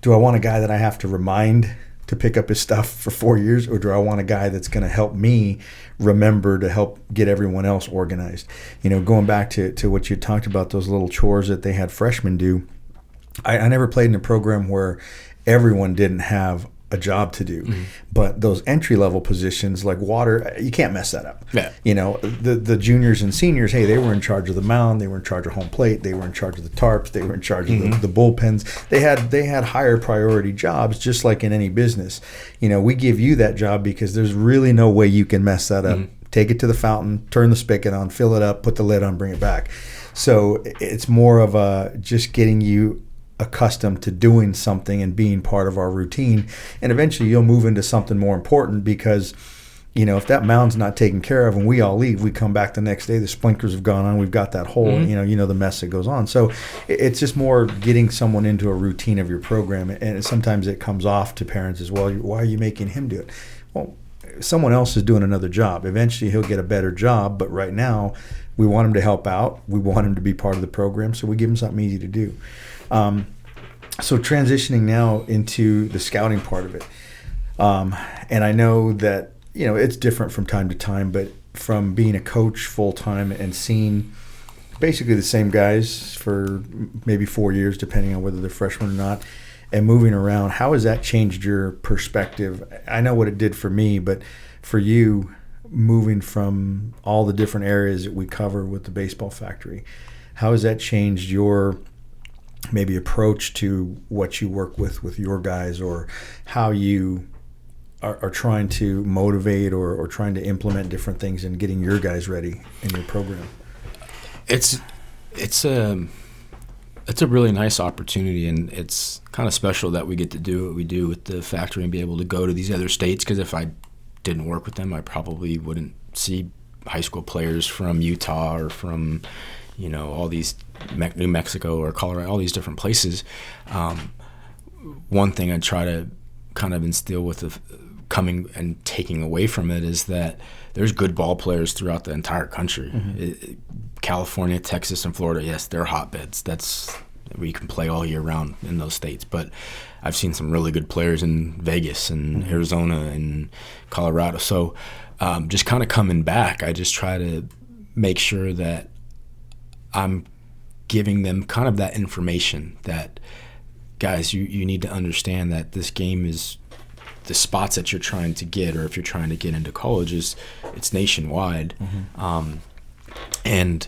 Do I want a guy that I have to remind to pick up his stuff for 4 years, or do I want a guy that's going to help me remember to help get everyone else organized? You know, going back to what you talked about, those little chores that they had freshmen do, I never played in a program where everyone didn't have a job to do. But those entry-level positions like water, you can't mess that up. Yeah. You know, the juniors and seniors, hey, they were in charge of the mound, they were in charge of home plate, they were in charge of the tarps, they were in charge of the bullpens. They had higher priority jobs, just like in any business. You know, we give you that job because there's really no way you can mess that up. Take it to the fountain, turn the spigot on, fill it up, put the lid on, bring it back. So it's more of a just getting you accustomed to doing something and being part of our routine, and eventually you'll move into something more important because, you know, if that mound's not taken care of and we all leave, we come back the next day, the sprinklers have gone on, we've got that hole, you know the mess that goes on. So it's just more getting someone into a routine of your program, and sometimes it comes off to parents as well. Why are you making him do it? Well, someone else is doing another job. Eventually he'll get a better job, but right now we want him to help out, we want him to be part of the program, so we give him something easy to do. So transitioning now into the scouting part of it, and I know that, you know, it's different from time to time, but from being a coach full-time and seeing basically the same guys for maybe 4 years, depending on whether they're freshmen or not, and moving around, how has that changed your perspective? I know what it did for me, but for you, moving from all the different areas that we cover with the baseball factory, how has that changed your maybe approach to what you work with your guys, or how you are trying to motivate or trying to implement different things and getting your guys ready in your program? It's a really nice opportunity, and it's kind of special that we get to do what we do with the factory and be able to go to these other states, because if I didn't work with them, I probably wouldn't see high school players from Utah or from, you know, all these New Mexico or Colorado, all these different places. One thing I try to kind of instill with the coming and taking away from it is that there's good ball players throughout the entire country. California, Texas, and Florida, yes, they're hotbeds. We can play all year round in those states. But I've seen some really good players in Vegas and Arizona and Colorado. So just kind of coming back, I just try to make sure that I'm giving them kind of that information that, guys, you need to understand that this game is the spots that you're trying to get, or if you're trying to get into college, it's nationwide. And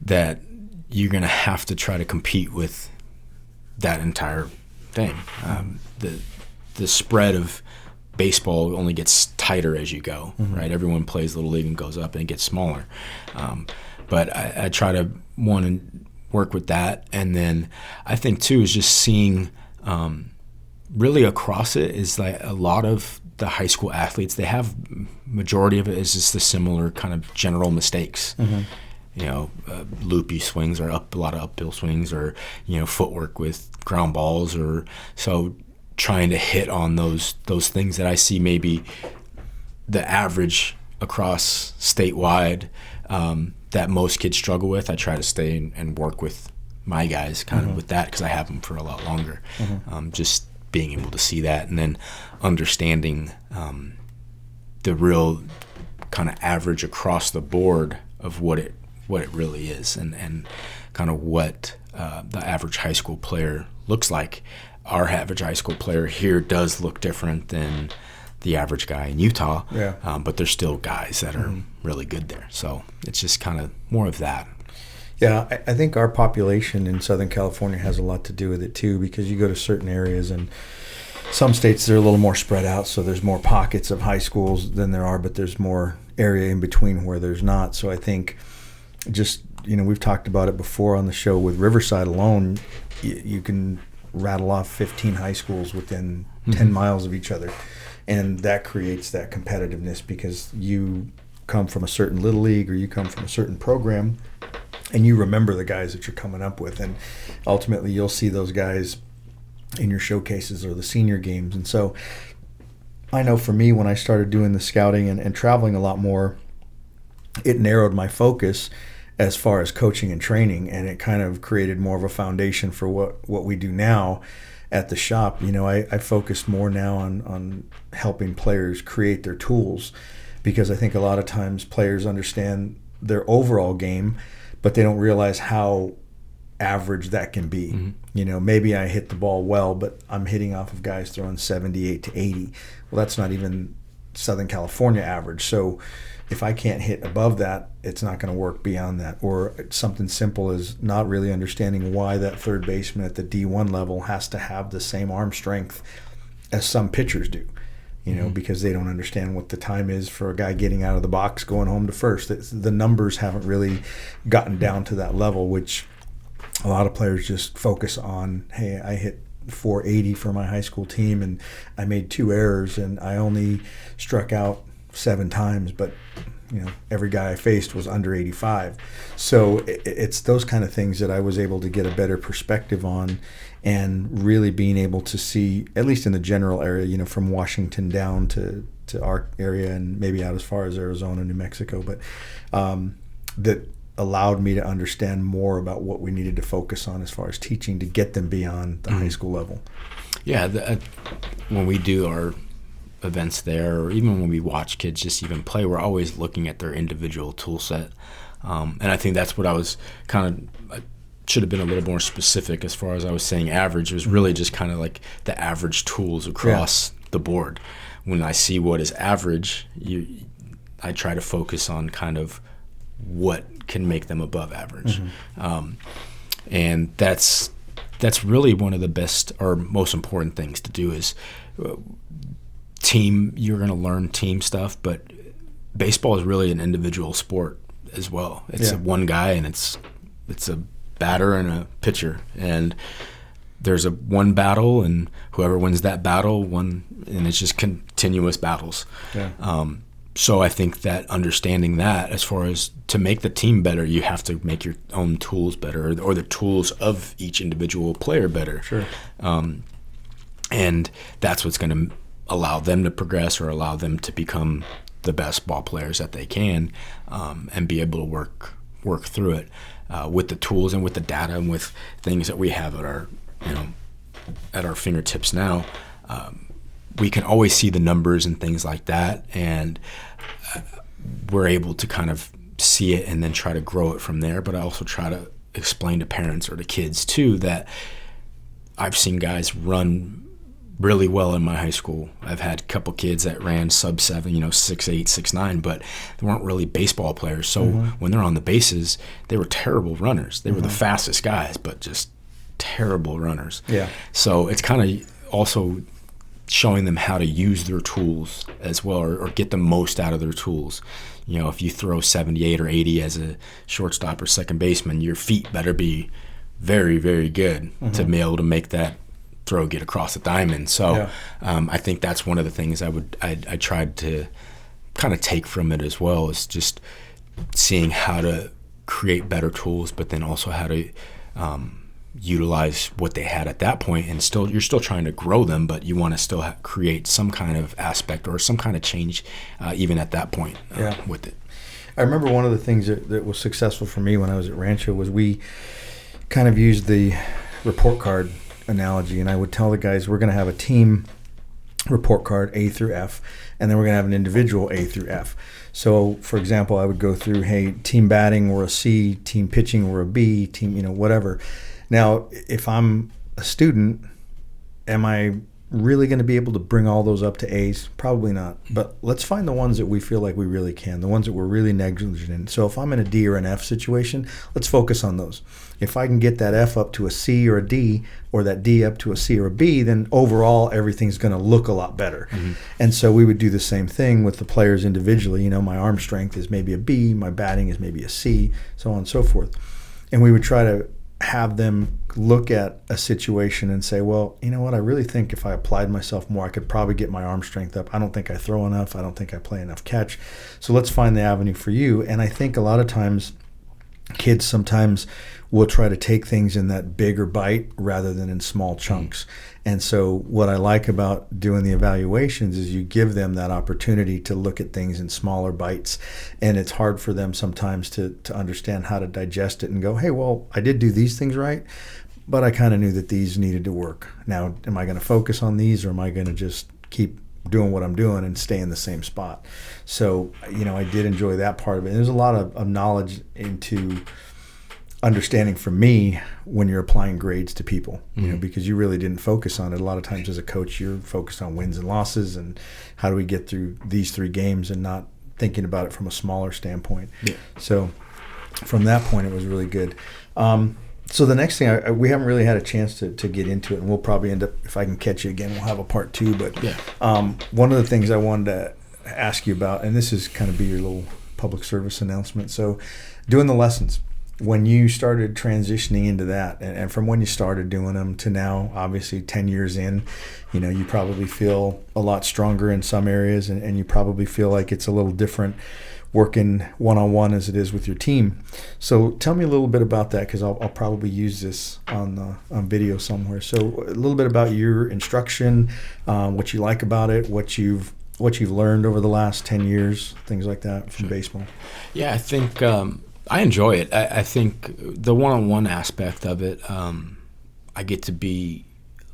that you're going to have to try to compete with that entire thing. The spread of baseball only gets tighter as you go, right? Everyone plays Little League and goes up and it gets smaller. But I try to, one, work with that. And then I think, too, is just seeing really across it is like a lot of the high school athletes, they have, majority of it is just the similar kind of general mistakes. You know, loopy swings, or a lot of uphill swings, or, you know, footwork with ground balls, or so trying to hit on those things that I see maybe the average across statewide that most kids struggle with. I try to stay and work with my guys kind of with that, because I have them for a lot longer. Just being able to see that, and then understanding the real kind of average across the board of what it really is, and kind of what the average high school player looks like. Our average high school player here does look different than the average guy in Utah, but there's still guys that are really good there. So it's just kind of more of that. Yeah, I think our population in Southern California has a lot to do with it too, because you go to certain areas, and some states they're a little more spread out, so there's more pockets of high schools than there are, but there's more area in between where there's not. So I think just, we've talked about it before on the show with Riverside alone, you can rattle off 15 high schools within 10 miles of each other. And that creates that competitiveness, because you come from a certain little league, or you come from a certain program, and you remember the guys that you're coming up with. And ultimately you'll see those guys in your showcases or the senior games. And so I know for me, when I started doing the scouting and traveling a lot more, it narrowed my focus as far as coaching and training, and it kind of created more of a foundation for what we do now at the shop. I focus more now on helping players create their tools, because I think a lot of times players understand their overall game, but they don't realize how average that can be. Maybe I hit the ball well, but I'm hitting off of guys throwing 78 to 80. Well, that's not even Southern California average. So if I can't hit above that, it's not going to work beyond that. Or something simple as not really understanding why that third baseman at the D1 level has to have the same arm strength as some pitchers do, because they don't understand what the time is for a guy getting out of the box going home to first. The numbers haven't really gotten down to that level, which a lot of players just focus on. Hey, I hit 480 for my high school team, and I made 2 errors, and I only struck out 7 times, but every guy I faced was under 85. So it's those kind of things that I was able to get a better perspective on, and really being able to see, at least in the general area, from Washington down to our area, and maybe out as far as Arizona, New Mexico, but that allowed me to understand more about what we needed to focus on as far as teaching to get them beyond the high school level. Yeah, when we do our events there, or even when we watch kids just even play, we're always looking at their individual tool set. And I think that's what I was I should have been a little more specific as far as I was saying average. It was really just kind of like the average tools across the board. When I see what is average, I try to focus on kind of what can make them above average. And that's really one of the best or most important things to do is team. You're going to learn team stuff, but baseball is really an individual sport as well. It's one guy, and it's a batter and a pitcher, and there's one battle, and whoever wins that battle and it's just continuous battles. So I think that understanding that, as far as to make the team better, you have to make your own tools better, or the tools of each individual player better. And that's what's going to allow them to progress, or allow them to become the best ball players that they can, and be able to work through it with the tools and with the data and with things that we have at our fingertips now. We can always see the numbers and things like that, and we're able to kind of see it and then try to grow it from there. But I also try to explain to parents or to kids too that I've seen guys run really well in my high school. I've had a couple kids that ran sub 7, 6'8", 6'9", but they weren't really baseball players. So when they're on the bases, they were terrible runners. They were the fastest guys, but just terrible runners. So it's kind of also showing them how to use their tools as well, or get the most out of their tools. If you throw 78 or 80 as a shortstop or second baseman, your feet better be very, very good to be able to make that throw get across the diamond. So I think that's one of the things I tried to kind of take from it as well, is just seeing how to create better tools, but then also how to utilize what they had at that point, and you're still trying to grow them, but you want to still create some kind of aspect or some kind of change even at that point with it. I remember one of the things that was successful for me when I was at Rancho was we kind of used the report card analogy, and I would tell the guys we're going to have a team report card A through F, and then we're going to have an individual A through F. So, for example, I would go through, hey, team batting, we're a C, team pitching, we're a B, team, whatever. Now, if I'm a student, am I really going to be able to bring all those up to A's? Probably not. But let's find the ones that we feel like we really can, the ones that we're really negligent in. So if I'm in a D or an F situation, let's focus on those. If I can get that F up to a C or a D, or that D up to a C or a B, then overall everything's going to look a lot better. Mm-hmm. And so we would do the same thing with the players individually. My arm strength is maybe a B, my batting is maybe a C, so on and so forth. And we would try to have them look at a situation and say, well, you know what, I really think if I applied myself more, I could probably get my arm strength up. I don't think I throw enough. I don't think I play enough catch. So let's find the avenue for you. And I think a lot of times kids sometimes will try to take things in that bigger bite rather than in small chunks. And so what I like about doing the evaluations is you give them that opportunity to look at things in smaller bites. And it's hard for them sometimes to understand how to digest it and go, hey, well, I did do these things right, but I kind of knew that these needed to work. Now, am I going to focus on these, or am I going to just keep doing what I'm doing and stay in the same spot? So, I did enjoy that part of it. And there's a lot of knowledge into understanding for me when you're applying grades to people, because you really didn't focus on it. A lot of times as a coach, you're focused on wins and losses and how do we get through these 3 games and not thinking about it from a smaller standpoint. Yeah. So from that point, it was really good. So the next thing, we haven't really had a chance to get into it, and we'll probably end up, if I can catch you again, we'll have a part 2. But one of the things I wanted to ask you about, and this is kind of be your little public service announcement. So doing the lessons, when you started transitioning into that, and from when you started doing them to now, obviously 10 years in, you probably feel a lot stronger in some areas, and you probably feel like it's a little different working one-on-one as it is with your team. So tell me a little bit about that, because I'll probably use this on video somewhere. So a little bit about your instruction, what you like about it, what you've learned over the last 10 years, things like that from baseball. Yeah, I think I enjoy it. I think the one-on-one aspect of it, I get to be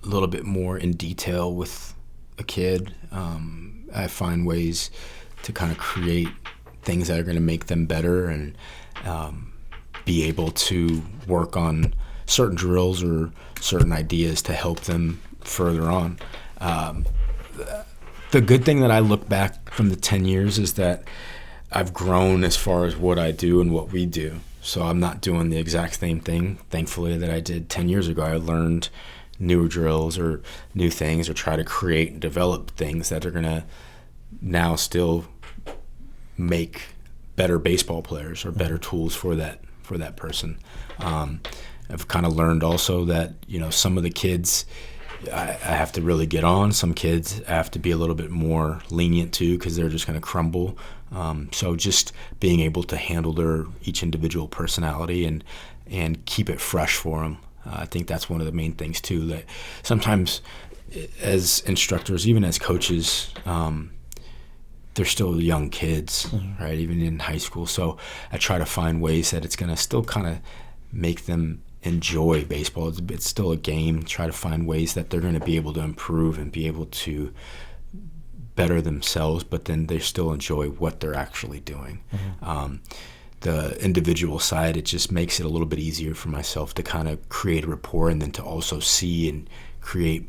a little bit more in detail with a kid. I find ways to kind of create things that are going to make them better, and be able to work on certain drills or certain ideas to help them further on. The good thing that I look back from the 10 years is that I've grown as far as what I do and what we do. So I'm not doing the exact same thing, thankfully, that I did 10 years ago. I learned newer drills or new things, or try to create and develop things that are going to now still make better baseball players or better tools for that person. I've kind of learned also that, some of the kids I have to really get on. Some kids I have to be a little bit more lenient to, because they're just going to crumble. So just being able to handle each individual personality and keep it fresh for them. I think that's one of the main things too, that sometimes as instructors, even as coaches, they're still young kids, right? Even in high school. So I try to find ways that it's going to still kind of make them enjoy baseball. It's still a game. Try to find ways that they're going to be able to improve and be able to better themselves, but then they still enjoy what they're actually doing. The individual side, it just makes it a little bit easier for myself to kind of create a rapport, and then to also see and create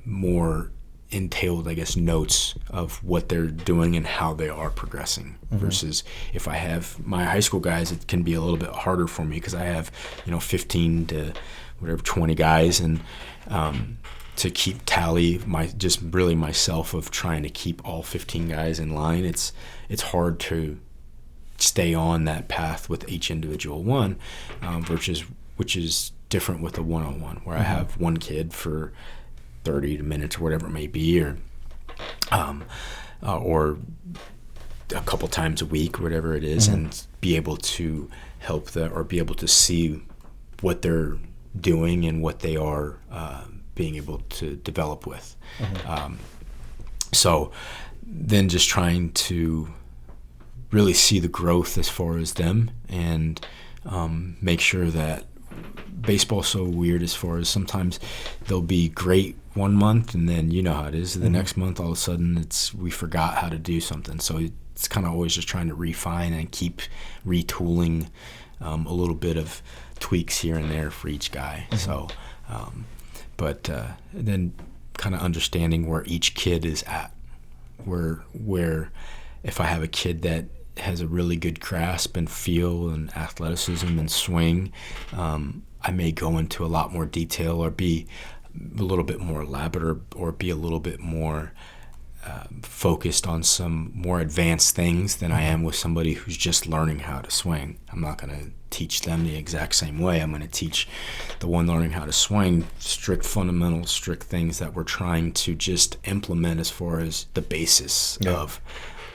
more entailed, notes of what they're doing and how they are progressing. Versus if I have my high school guys, it can be a little bit harder for me, because I have 15 to 20 guys, and to keep tally myself of trying to keep all 15 guys in line, it's hard to stay on that path with each individual one, which is different with a one-on-one, where I have one kid for 30 minutes or whatever it may be, or a couple times a week, whatever it is, and be able to help them, or be able to see what they're doing and what they are being able to develop with. So then just trying to really see the growth as far as them, and make sure that baseball's so weird as far as sometimes they'll be great one month, and then you know how it is. The next month, all of a sudden, we forgot how to do something. So it's kind of always just trying to refine and keep retooling a little bit of tweaks here and there for each guy. So, but then kind of understanding where each kid is at, where if I have a kid that has a really good grasp and feel and athleticism and swing, I may go into a lot more detail or be a little bit more elaborate or be a little bit more focused on some more advanced things than I am with somebody who's just learning how to swing. I'm not going to teach them the exact same way. I'm going to teach the one learning how to swing strict fundamentals, strict things that we're trying to just implement as far as the basis of,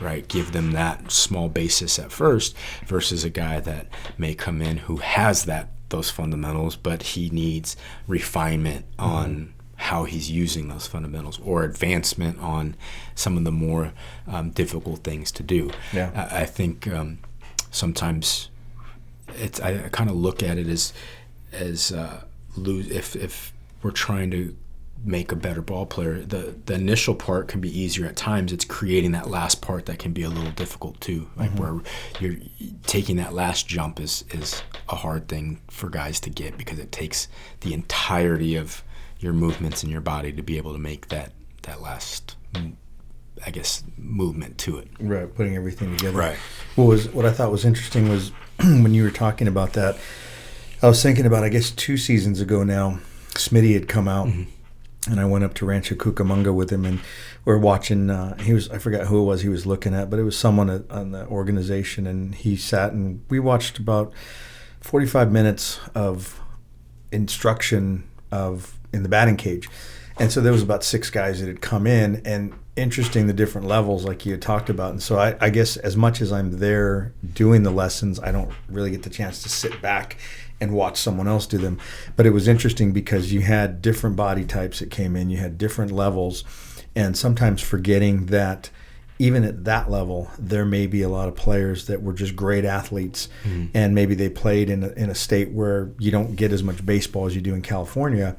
right? Give them that small basis at first, versus a guy that may come in who has those fundamentals, but he needs refinement on how he's using those fundamentals, or advancement on some of the more difficult things to do. I think sometimes I kind of look at it as if we're trying to make a better ball player, the initial part can be easier at times. It's creating that last part that can be a little difficult too, like where you're taking that last jump is a hard thing for guys to get, because it takes the entirety of your movements in your body to be able to make that last, I guess, movement to it. Right, putting everything together. Right. What I thought was interesting was when you were talking about that, I was thinking about, I guess 2 seasons ago now, Smitty had come out, and I went up to Rancho Cucamonga with him, and we were watching, I forgot who it was he was looking at, but it was someone on the organization, and he sat and we watched about 45 minutes of instruction in the batting cage. And so there was about 6 guys that had come in, and interesting the different levels like you had talked about. And so I guess as much as I'm there doing the lessons, I don't really get the chance to sit back and watch someone else do them. But it was interesting because you had different body types that came in, you had different levels, and sometimes forgetting that even at that level, there may be a lot of players that were just great athletes, and maybe they played in a state where you don't get as much baseball as you do in California.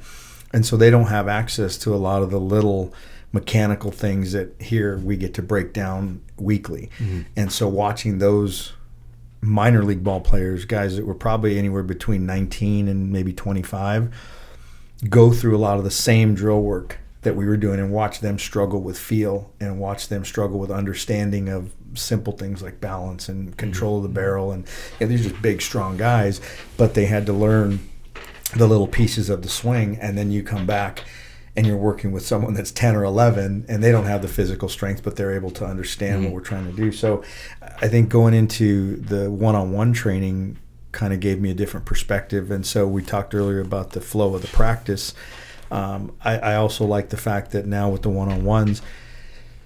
And so they don't have access to a lot of the little mechanical things that here we get to break down weekly. And so watching those minor league ball players, guys that were probably anywhere between 19 and maybe 25, go through a lot of the same drill work that we were doing, and watch them struggle with feel, and watch them struggle with understanding of simple things like balance and control of the barrel. And these are just big, strong guys, but they had to learn the little pieces of the swing. And then you come back and you're working with someone that's 10 or 11, and they don't have the physical strength, but they're able to understand what we're trying to do. So I think going into the one-on-one training kind of gave me a different perspective. And so we talked earlier about the flow of the practice. I also like the fact that now with the one-on-ones,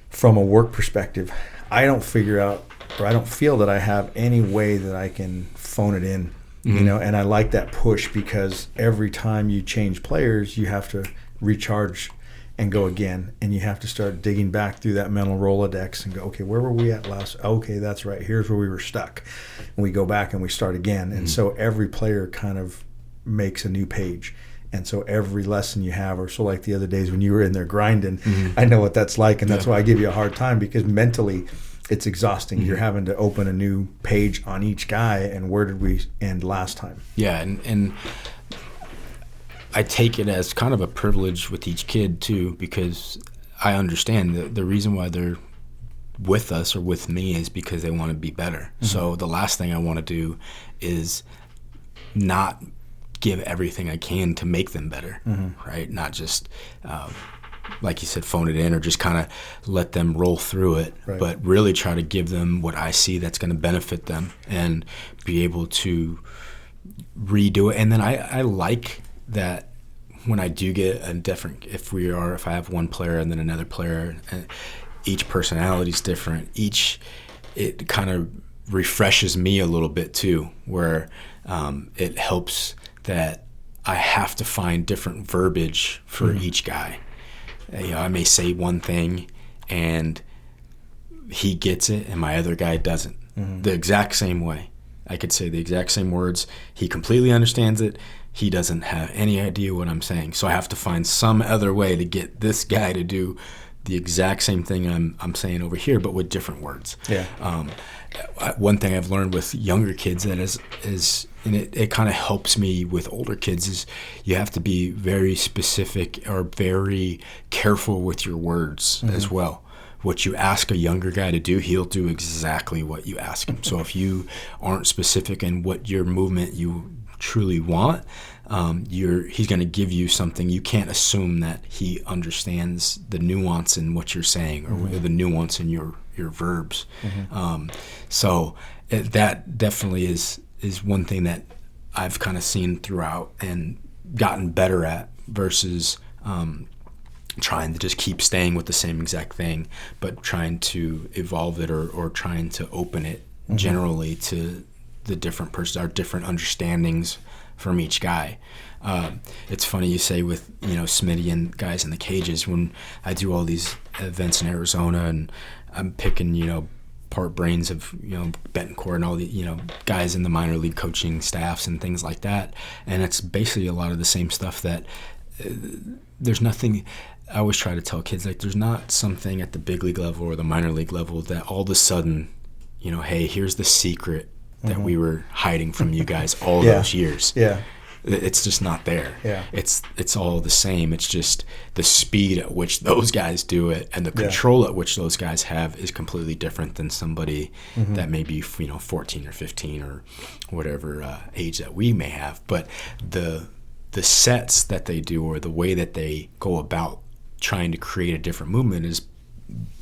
from a work perspective, I don't figure out, or I don't feel that I have any way that I can phone it in, you know, and I like that push, because every time you change players, you have to recharge and go again, and you have to start digging back through that mental Rolodex and go, okay, where were we at last? Okay, that's right, here's where we were stuck. And we go back and we start again. And so every player kind of makes a new page. And so every lesson you have, or so like the other days when you were in there grinding, I know what that's like, and that's why I give you a hard time, because mentally it's exhausting. You're having to open a new page on each guy, and where did we end last time? Yeah, and I take it as kind of a privilege with each kid too, because I understand that the reason why they're with us or with me is because they want to be better. So the last thing I want to do is not give everything I can to make them better, right? Not just, like you said, phone it in or just kind of let them roll through it, but really try to give them what I see that's going to benefit them and be able to redo it. And then I like that when I do get a different, if I have one player and then another player, each personality is different. It kind of refreshes me a little bit too, where it helps that I have to find different verbiage for each guy. I may say one thing and he gets it and my other guy doesn't. The exact same way. I could say the exact same words. He completely understands it. He doesn't have any idea what I'm saying. So I have to find some other way to get this guy to do the exact same thing I'm saying over here, but with different words. Yeah. One thing I've learned with younger kids that is and it kind of helps me with older kids is you have to be very specific or very careful with your words as well. What you ask a younger guy to do, he'll do exactly what you ask him. So if you aren't specific in what your movement you truly want, he's going to give you something. You can't assume that he understands the nuance in what you're saying or the nuance in your verbs. So that definitely is one thing that I've kind of seen throughout and gotten better at versus trying to just keep staying with the same exact thing, but trying to evolve it or trying to open it generally to the different our different understandings from each guy. It's funny you say with, Smitty and guys in the cages, when I do all these events in Arizona and I'm picking, part brains of, Betancourt and all the, guys in the minor league coaching staffs and things like that. And it's basically a lot of the same stuff that there's nothing. I always try to tell kids, like, there's not something at the big league level or the minor league level that all of a sudden, hey, here's the secret that we were hiding from you guys all those years. Yeah. It's just not there. Yeah. It's all the same. It's just the speed at which those guys do it and the control at which those guys have is completely different than somebody that may be 14 or 15 or whatever age that we may have. But the sets that they do or the way that they go about trying to create a different movement is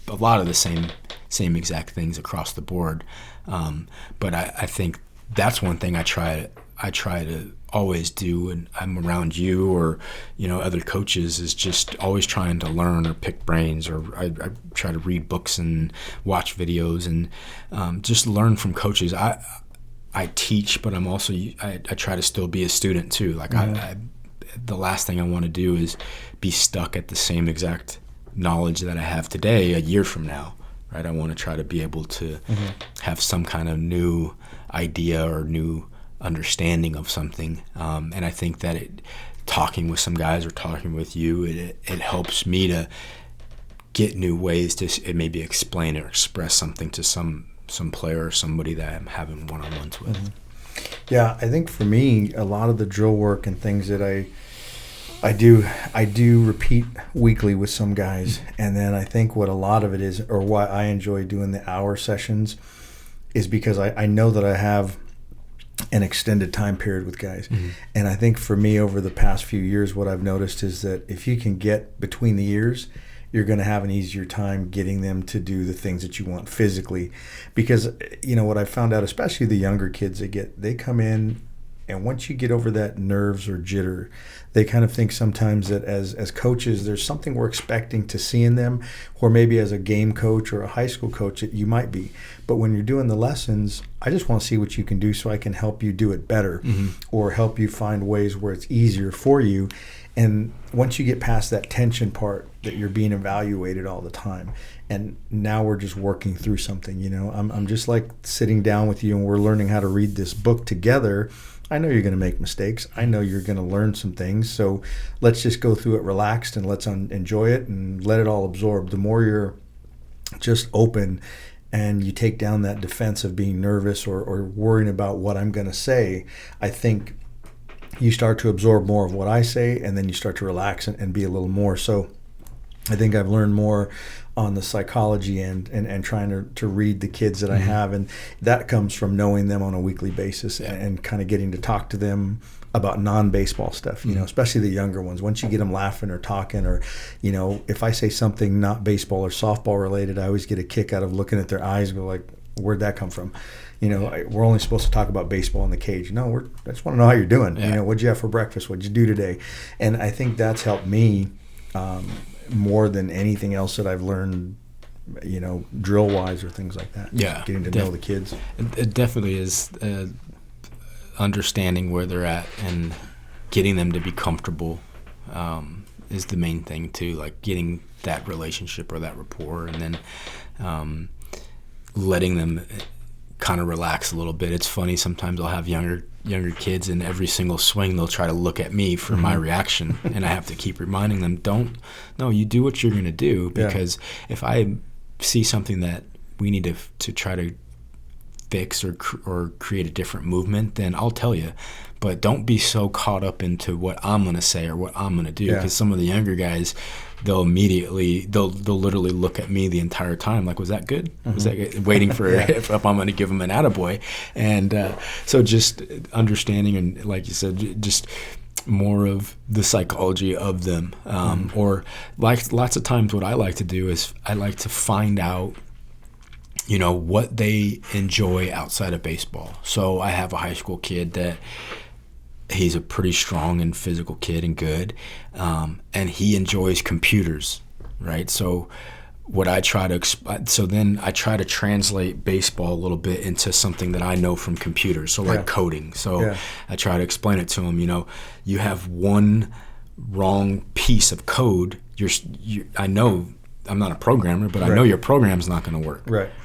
a lot of the same exact things across the board. But I think that's one thing I try to always do when I'm around you or other coaches is just always trying to learn or pick brains, or I try to read books and watch videos and just learn from coaches. I teach, but I'm also I try to still be a student too. Like the last thing I want to do is be stuck at the same exact knowledge that I have today a year from now. Right? I want to try to be able to have some kind of new idea or new understanding of something. And I think that talking with some guys or talking with you, it helps me to get new ways to maybe explain or express something to some player or somebody that I'm having one-on-ones with. Yeah, I think for me, a lot of the drill work and things that I do repeat weekly with some guys, and then I think what a lot of it is, or why I enjoy doing the hour sessions, is because I know that I have an extended time period with guys. And I think for me over the past few years, what I've noticed is that if you can get between the ears, you're going to have an easier time getting them to do the things that you want physically. Because, what I found out, especially the younger kids, they come in, and once you get over that nerves or jitter, they kind of think sometimes that as coaches, there's something we're expecting to see in them, or maybe as a game coach or a high school coach that you might be. But when you're doing the lessons, I just want to see what you can do so I can help you do it better or help you find ways where it's easier for you. And once you get past that tension part that you're being evaluated all the time, and now we're just working through something, I'm just like sitting down with you and we're learning how to read this book together. I know you're going to make mistakes. I know you're going to learn some things. So let's just go through it relaxed and let's enjoy it and let it all absorb. The more you're just open and you take down that defense of being nervous or worrying about what I'm going to say, I think you start to absorb more of what I say, and then you start to relax and be a little more. So I think I've learned more on the psychology end and trying to read the kids that I have, and that comes from knowing them on a weekly basis and kind of getting to talk to them about non-baseball stuff, especially the younger ones. Once you get them laughing or talking, or if I say something not baseball or softball related, I always get a kick out of looking at their eyes and go like, where'd that come from? We're only supposed to talk about baseball in the cage. No, I just want to know how you're doing. What'd you have for breakfast? What'd you do today? And I think that's helped me more than anything else that I've learned, drill wise or things like that. Yeah, getting to know the kids. It definitely is understanding where they're at and getting them to be comfortable is the main thing too, like getting that relationship or that rapport, and then letting them kind of relax a little bit. It's funny, sometimes I'll have younger kids, and every single swing they'll try to look at me for my reaction, and I have to keep reminding them, you do what you're going to do, because if I see something that we need to try to fix or create a different movement, then I'll tell you, but don't be so caught up into what I'm going to say or what I'm going to do, because some of the younger guys, they'll literally look at me the entire time like, was that good? Was that good? Waiting for if I'm going to give them an attaboy. And so just understanding, and like you said, just more of the psychology of them. Or like lots of times what I like to do is I like to find out, what they enjoy outside of baseball. So I have a high school kid that he's a pretty strong and physical kid and good, and he enjoys computers, right? So what I try to then I try to translate baseball a little bit into something that I know from computers, so like coding. So I try to explain it to him. You have one wrong piece of code. I know I'm not a programmer, but I know your program's not going to work.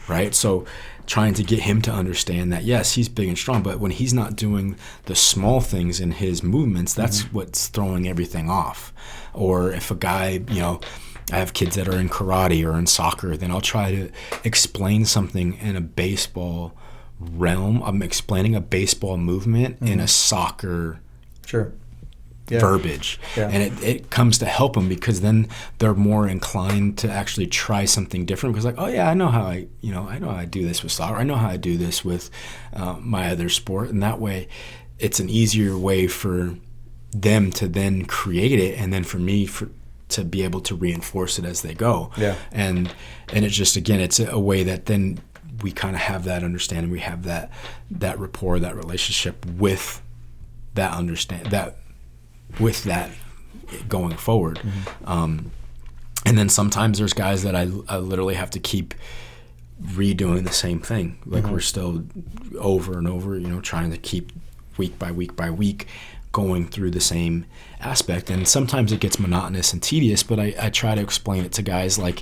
Right. So trying to get him to understand that, yes, he's big and strong, but when he's not doing the small things in his movements, that's what's throwing everything off. Or if a guy, I have kids that are in karate or in soccer, then I'll try to explain something in a baseball realm. I'm explaining a baseball movement in a soccer verbiage, and it comes to help them, because then they're more inclined to actually try something different, because like, oh yeah, I know how I do this with soccer, I know how I do this with my other sport, and that way it's an easier way for them to then create it, and then for me to be able to reinforce it as they go. And it's just, again, it's a way that then we kind of have that understanding, we have that rapport, that relationship with that with that going forward. And then sometimes there's guys that I literally have to keep redoing the same thing. Like we're still over and over, trying to keep week by week by week going through the same aspect. And sometimes it gets monotonous and tedious, but I try to explain it to guys like,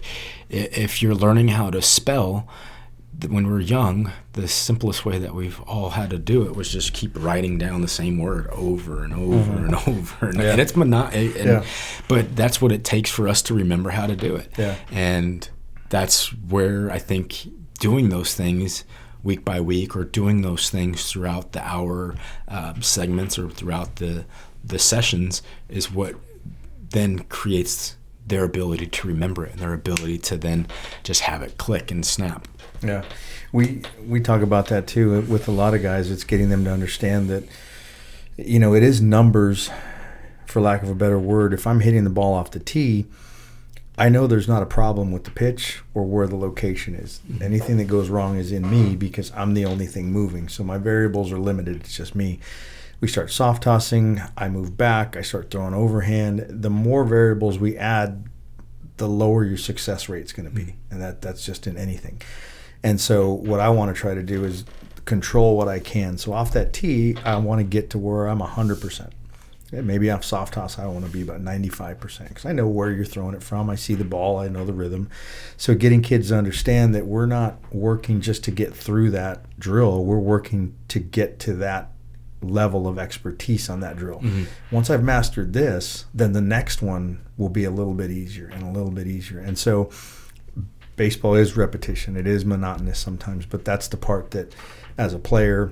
if you're learning how to spell, when we're young, the simplest way that we've all had to do it was just keep writing down the same word over and over and over. And it's monotonous. But that's what it takes for us to remember how to do it. And that's where I think doing those things week by week, or doing those things throughout the hour segments or throughout the sessions, is what then creates their ability to remember it and their ability to then just have it click and snap. Yeah, we talk about that too with a lot of guys. It's getting them to understand that, it is numbers, for lack of a better word. If I'm hitting the ball off the tee, I know there's not a problem with the pitch or where the location is. Anything that goes wrong is in me, because I'm the only thing moving. So my variables are limited. It's just me. We start soft tossing, I move back, I start throwing overhand. The more variables we add, the lower your success rate's going to be. And that's just in anything. And so what I want to try to do is control what I can. So off that tee, I want to get to where I'm 100%. Maybe off soft toss, I want to be about 95%, because I know where you're throwing it from. I see the ball. I know the rhythm. So getting kids to understand that we're not working just to get through that drill. We're working to get to that level of expertise on that drill. Once I've mastered this, then the next one will be a little bit easier and a little bit easier. And so baseball is repetition. It is monotonous sometimes, but that's the part that, as a player,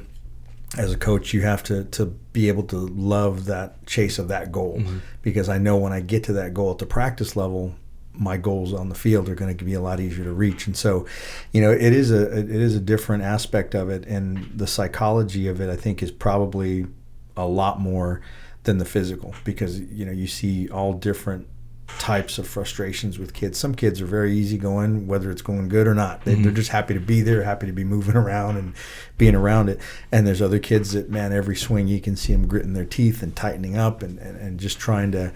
as a coach, you have to be able to love that chase of that goal, because I know when I get to that goal at the practice level, my goals on the field are going to be a lot easier to reach. And so, it is a different aspect of it, and the psychology of it, I think, is probably a lot more than the physical, because you see all different types of frustrations with kids. Some kids are very easygoing, whether it's going good or not. They're just happy to be there, happy to be moving around and being around it. And there's other kids that, man, every swing you can see them gritting their teeth and tightening up and just trying to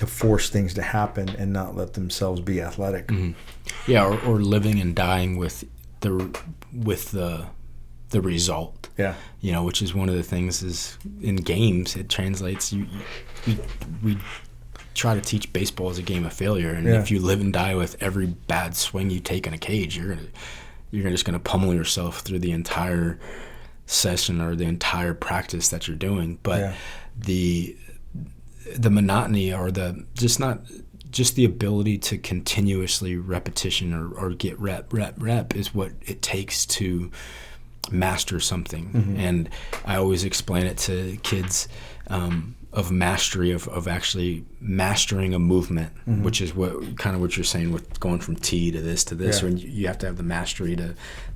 force things to happen and not let themselves be athletic. Yeah, or living and dying with the the result. Yeah. Which is one of the things is in games, it translates. We try to teach baseball as a game of failure. And if you live and die with every bad swing you take in a cage, you're just going to pummel yourself through the entire session or the entire practice that you're doing. But the monotony or just the ability to continuously repetition or get rep is what it takes to master something. Mm-hmm. And I always explain it to kids of mastery of actually mastering a movement, mm-hmm. which is what you're saying with going from tee to this, or you have to have the mastery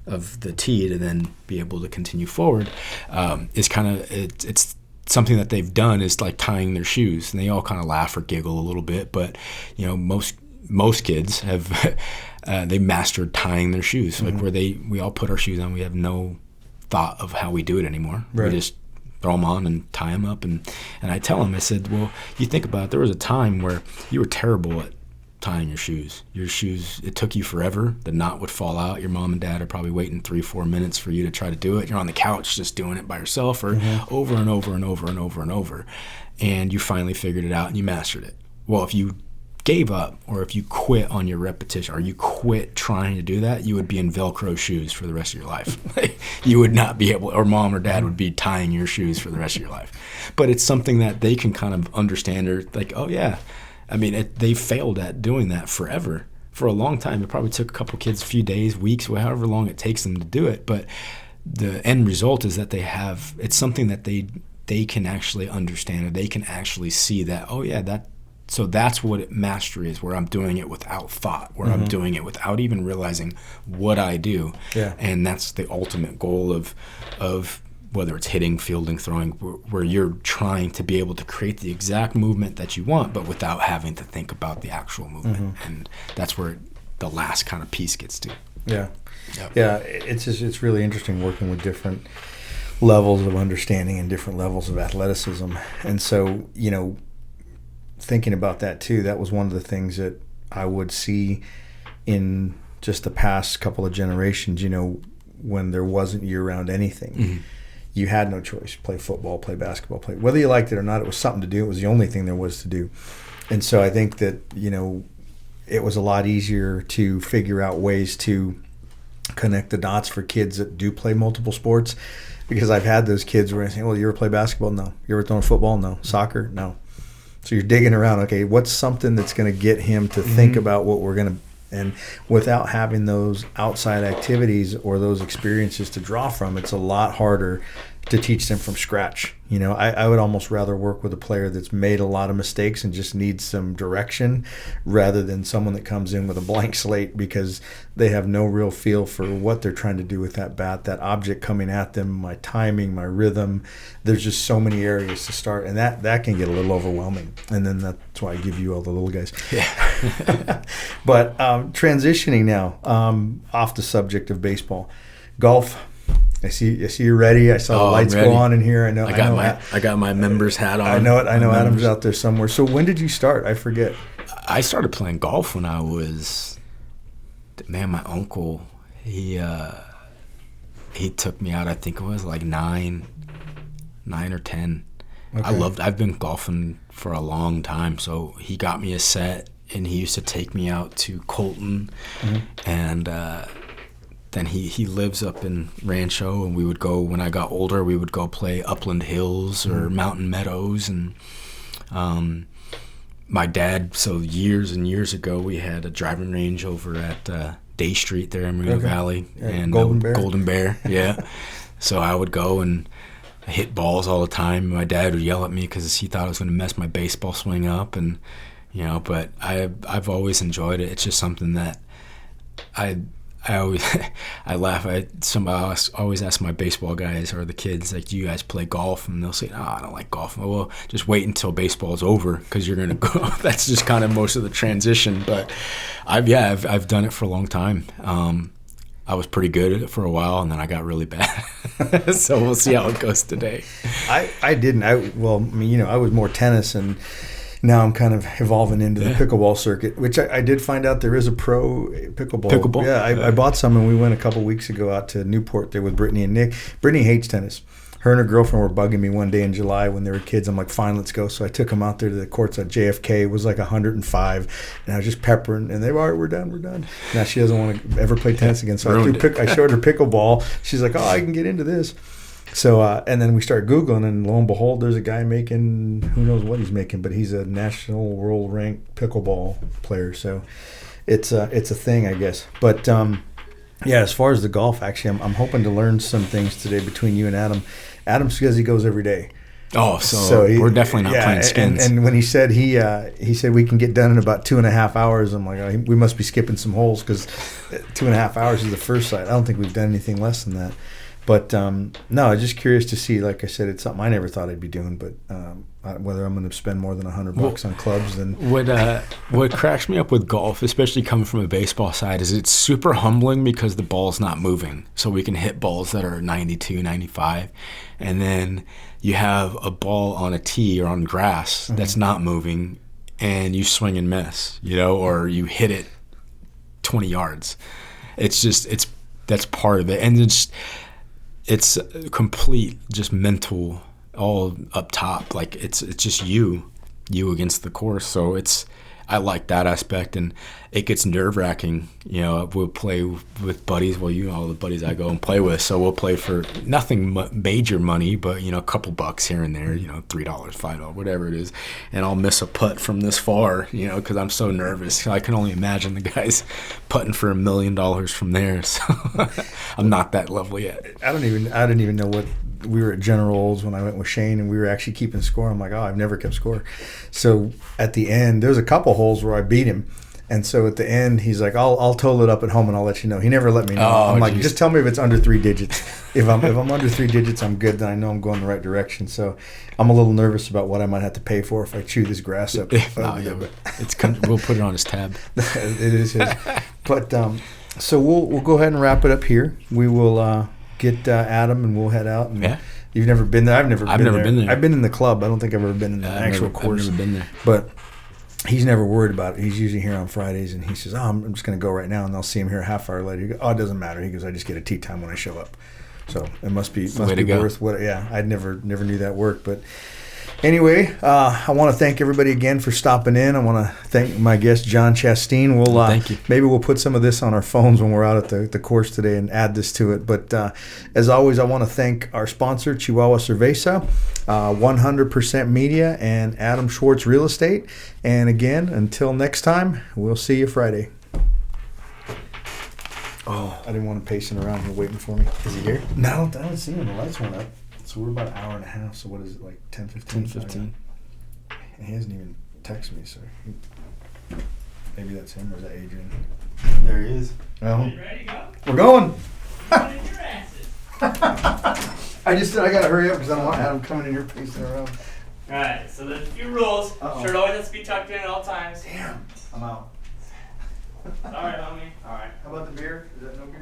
of the tee to then be able to continue forward. It's something that they've done is like tying their shoes, and they all kind of laugh or giggle a little bit, but most kids have they mastered tying their shoes, mm-hmm. like where we all put our shoes on, we have no thought of how we do it anymore. Right. We just throw them on and tie them up, and I tell them, I said, well, you think about it, there was a time where you were terrible at tying your shoes. Your shoes, it took you forever. The knot would fall out. Your mom and dad are probably waiting 3-4 minutes for you to try to do it. You're on the couch just doing it by yourself, or mm-hmm. over and over and over and over and over. And you finally figured it out and you mastered it. Well, if you gave up, or if you quit on your repetition, or you quit trying to do that, you would be in Velcro shoes for the rest of your life. You would not be able, or mom or dad would be tying your shoes for the rest of your life. But it's something that they can kind of understand, or like, oh yeah, I mean, they failed at doing that forever. For a long time. It probably took a couple kids a few days, weeks, however long it takes them to do it. But the end result is that it's something that they can actually understand, or they can actually see that, oh yeah, so that's what mastery is, where I'm doing it without thought, where mm-hmm. I'm doing it without even realizing what I do. Yeah. And that's the ultimate goal of whether it's hitting, fielding, throwing, where you're trying to be able to create the exact movement that you want, but without having to think about the actual movement. Mm-hmm. And that's where the last kind of piece gets to. Yeah. Yep. Yeah. It's really interesting working with different levels of understanding and different levels of athleticism. And so, thinking about that too, that was one of the things that I would see in just the past couple of generations, when there wasn't year-round anything. Mm-hmm. You had no choice. Play football, play basketball, whether you liked it or not, it was something to do. It was the only thing there was to do. And so I think that, it was a lot easier to figure out ways to connect the dots for kids that do play multiple sports, because I've had those kids where I say, well, you ever play basketball? No. You ever throw football? No. Soccer? No. So you're digging around, okay, what's something that's going to get him to mm-hmm. think about what we're going to, and without having those outside activities or those experiences to draw from, it's a lot harder to teach them from scratch. I would almost rather work with a player that's made a lot of mistakes and just needs some direction, rather than someone that comes in with a blank slate because they have no real feel for what they're trying to do with that bat, that object coming at them, my timing, my rhythm. There's just so many areas to start, and that can get a little overwhelming. And then that's why I give you all the little guys. Yeah. But transitioning now off the subject of baseball, golf. I see you're ready. I saw the lights go on in here. I got my member's hat on. I know it. I know Adam's out there somewhere. So when did you start? I forget. I started playing golf when I was, my uncle, he took me out, I think it was like 9 or 10. Okay. I've been golfing for a long time, so he got me a set, and he used to take me out to Colton, mm-hmm. and then he lives up in Rancho, and we would go, when I got older, we would go play Upland Hills or mm-hmm. Mountain Meadows. And my dad, so years and years ago, we had a driving range over at Day Street there in Moreno Valley. Yeah, and Golden Bear, yeah. So I would go and hit balls all the time. My dad would yell at me because he thought I was going to mess my baseball swing up. And, but I've always enjoyed it. It's just something that I always I laugh. Somebody always ask my baseball guys or the kids, like, do you guys play golf? And they'll say, no, I don't like golf. Well, just wait until baseball's over, because you're gonna go. That's just kind of most of the transition. But I've done it for a long time. I was pretty good at it for a while, and then I got really bad. So we'll see how it goes today. I didn't. I was more tennis, and now I'm kind of evolving into the pickleball circuit, which I did find out there is a pro pickleball. Pickleball? Yeah, I bought some, and we went a couple weeks ago out to Newport there with Brittany and Nick. Brittany hates tennis. Her and her girlfriend were bugging me one day in July when they were kids. I'm like, fine, let's go. So I took them out there to the courts at JFK. It was like 105, and I was just peppering. And they were, all right, we're done. Now she doesn't want to ever play tennis again. So I showed her pickleball. She's like, oh, I can get into this. So, and then we started Googling, and lo and behold, there's a guy making, who knows what he's making, but he's a national world ranked pickleball player. So it's a thing, I guess. But, yeah, as far as the golf, actually, I'm hoping to learn some things today between you and Adam. Adam says he goes every day. Oh, so we're definitely not playing skins. And when he said he said we can get done in about 2.5 hours, I'm like, oh, we must be skipping some holes because 2.5 hours is the first side. I don't think we've done anything less than that. But no, I'm just curious to see. Like I said, it's something I never thought I'd be doing. But whether I'm going to spend more than $100 on clubs, then what cracks me up with golf, especially coming from a baseball side, is it's super humbling because the ball's not moving. So we can hit balls that are 92, 95, and then you have a ball on a tee or on grass that's not moving, and you swing and miss, or you hit it 20 yards. That's part of it, and it's complete just mental, all up top. Like it's just you against the course. So I like that aspect, and it gets nerve-wracking. We'll play with buddies. Well, all the buddies I go and play with. So we'll play for nothing major money, but a couple bucks here and there. $3, $5, whatever it is. And I'll miss a putt from this far. Because I'm so nervous. I can only imagine the guys putting for $1 million from there. So I'm not that level yet. I didn't even know what. We were at General Olds when I went with Shane, and we were actually keeping score. I'm like, oh, I've never kept score. So at the end, there's a couple holes where I beat him. And so at the end, he's like, I'll total it up at home and I'll let you know. He never let me know. I'm like, just tell me if it's under 3 digits. If I'm under 3 digits, I'm good. Then I know I'm going the right direction. So I'm a little nervous about what I might have to pay for if I chew this grass up. We'll put it on his tab. It is his. But so we'll go ahead and wrap it up here. We will get Adam and we'll head out. And yeah. You've never been there. I've never been there. I've been in the club. I don't think I've ever been in the actual course. I've never been there. But he's never worried about it. He's usually here on Fridays, and he says, I'm just going to go right now, and I'll see him here a half hour later. He goes, it doesn't matter. He goes, I just get a tee time when I show up. So it must be worth what. Yeah, I never knew that worked. But anyway, I want to thank everybody again for stopping in. I want to thank my guest, John Chastine. Thank you. Maybe we'll put some of this on our phones when we're out at the course today and add this to it. But as always, I want to thank our sponsor, Chihuahua Cerveza, 100% Media, and Adam Schwartz Real Estate. And again, until next time, we'll see you Friday. Oh, I didn't want him pacing around here waiting for me. Is he here? No, I don't see him. The lights went up. So we're about an hour and a half. So what is it, like 10, 15? 10:15. And he hasn't even texted me, so maybe that's him or is that Adrian? There he is. Well, You ready to go? we're going. Put in your asses. I just said I gotta hurry up because I don't want Adam coming in here pacing around. Alright, so there's a few rules. Uh-oh. Shirt always has to be tucked in at all times. Damn, I'm out. Sorry, homie. All right. How about the beer? Is that no beer?